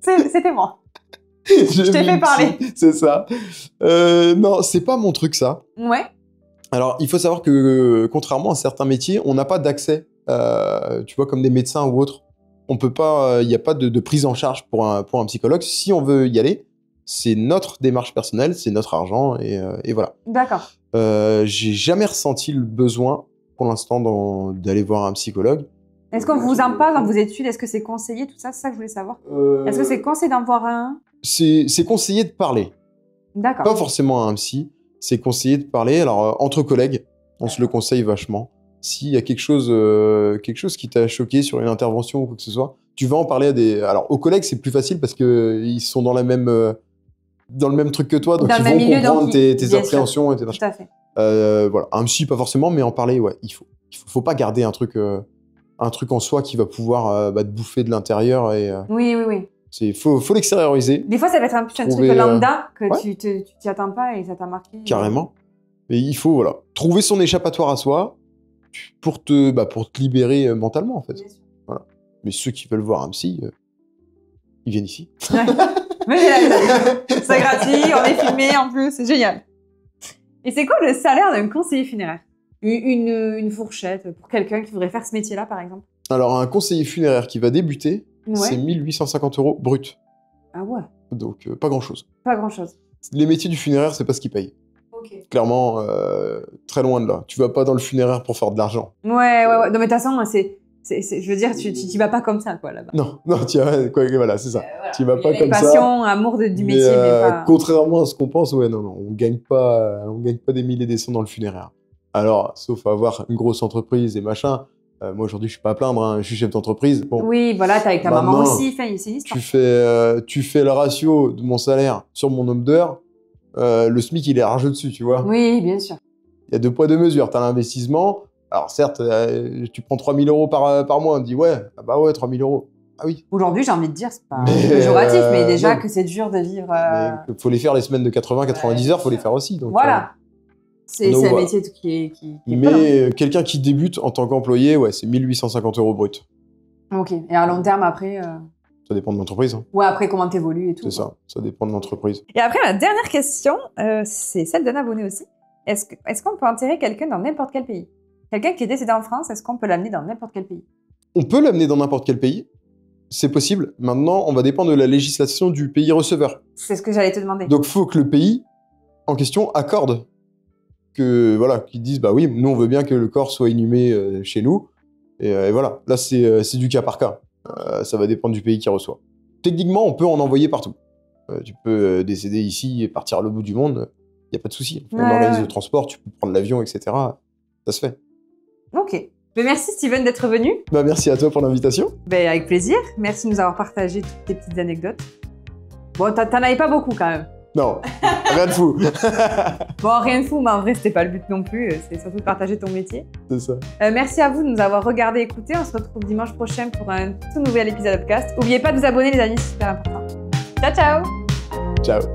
S2: C'était moi. Je t'ai fait parler.
S1: C'est ça. Non, c'est pas mon truc, ça.
S2: Ouais.
S1: Alors, il faut savoir que, contrairement à certains métiers, on n'a pas d'accès, tu vois, comme des médecins ou autres. On peut pas, il n'y a pas de prise en charge pour un psychologue. Si on veut y aller, c'est notre démarche personnelle, c'est notre argent, et voilà.
S2: D'accord.
S1: J'ai jamais ressenti le besoin, pour l'instant, d'aller voir un psychologue.
S2: Est-ce qu'on vous en parle dans vos études? Est-ce que c'est conseillé, tout ça? C'est ça que je voulais savoir. Est-ce que c'est conseillé d'en voir un?
S1: C'est conseillé de parler.
S2: D'accord.
S1: Pas forcément à un psy, c'est conseillé de parler. Alors, entre collègues, on se le conseille vachement. S'il y a quelque chose qui t'a choqué sur une intervention ou quoi que ce soit, tu vas en parler à des... Alors, aux collègues, c'est plus facile parce qu'ils sont dans le même truc que toi, donc ils vont comprendre tes appréhensions et tes...
S2: Tout à fait.
S1: Voilà. Un psy, pas forcément, mais en parler, ouais, il faut pas garder un truc en soi qui va pouvoir te bouffer de l'intérieur.
S2: Oui.
S1: Faut l'extérioriser.
S2: Des fois, ça va être un truc lambda que tu t'y attends pas et ça t'a marqué.
S1: Carrément. Mais il faut trouver son échappatoire à soi pour te libérer mentalement, en fait. Voilà. Mais ceux qui veulent voir un psy, ils viennent ici.
S2: Ouais. Mais c'est gratuit, on est filmé en plus, c'est génial. Et c'est quoi le salaire d'un conseiller funéraire? Une fourchette pour quelqu'un qui voudrait faire ce métier-là, par exemple?
S1: Alors, un conseiller funéraire qui va débuter, c'est 1 850 € brut.
S2: Ah ouais.
S1: Donc, pas grand-chose.
S2: Pas grand-chose.
S1: Les métiers du funéraire, c'est pas ce qui paye.
S2: Ok.
S1: Clairement, très loin de là. Tu vas pas dans le funéraire pour faire de l'argent.
S2: Ouais. Non, mais de toute façon, je veux dire, tu vas pas comme ça, quoi, là-bas.
S1: Non, voilà, c'est ça.
S2: Voilà.
S1: Tu vas pas comme ça.
S2: Passion, amour du métier, mais pas...
S1: Contrairement à ce qu'on pense, ouais, non, on gagne pas des milliers des cents dans le funéraire. Alors, sauf à avoir une grosse entreprise et machin. Moi, aujourd'hui, je suis pas à plaindre, hein, je suis chef d'entreprise. Bon,
S2: oui, voilà, t'as avec ta maman aussi, c'est une histoire.
S1: tu fais le ratio de mon salaire sur mon nombre d'heures, le SMIC, il est large dessus, tu vois.
S2: Oui, bien sûr.
S1: Il y a 2 poids 2 mesures. Tu as l'investissement. Alors, certes, tu prends 3 000 € par mois. On te dit, ouais, ah bah ouais, 3 000 €. Ah oui.
S2: Aujourd'hui, j'ai envie de dire, c'est pas péjoratif, mais déjà
S1: non.
S2: que c'est dur de vivre.
S1: Il faut les faire les semaines de 80-90 heures, faut les faire aussi. Donc,
S2: voilà. C'est un métier qui est
S1: mais quelqu'un qui débute en tant qu'employé, ouais, c'est 1 850 € brut.
S2: Ok. Et à long terme, après.
S1: Ça dépend de l'entreprise. Hein.
S2: Ouais, après, comment t'évolues et tout.
S1: C'est ça dépend de l'entreprise.
S2: Et après, ma dernière question, c'est celle d'un abonné aussi. Est-ce qu'on peut enterrer quelqu'un dans n'importe quel pays? Quelqu'un qui est décédé en France, est-ce qu'on peut l'amener dans n'importe quel pays?
S1: On peut l'amener dans n'importe quel pays. C'est possible. Maintenant, on va dépendre de la législation du pays receveur.
S2: C'est ce que j'allais te demander.
S1: Donc, il faut que le pays en question accorde qu'ils disent, bah oui, nous, on veut bien que le corps soit inhumé chez nous. Et voilà. Là, c'est du cas par cas. Ça va dépendre du pays qui reçoit. Techniquement, on peut en envoyer partout. Tu peux décéder ici et partir à l'autre bout du monde. Il n'y a pas de souci. On organise le transport, tu peux prendre l'avion, etc. Ça se fait. Ok.
S2: Mais merci Steven d'être venu.
S1: Bah, merci à toi pour l'invitation.
S2: Avec plaisir. Merci de nous avoir partagé toutes tes petites anecdotes. Bon, t'en avais pas beaucoup quand même.
S1: Non, rien de fou.
S2: Bon, rien de fou, mais en vrai, c'était pas le but non plus. C'est surtout de partager ton métier.
S1: C'est ça.
S2: Merci à vous de nous avoir regardés et écoutés. On se retrouve dimanche prochain pour un tout nouvel épisode de podcast. N'oubliez pas de vous abonner, les amis, c'est super important. Ciao, ciao.
S1: Ciao.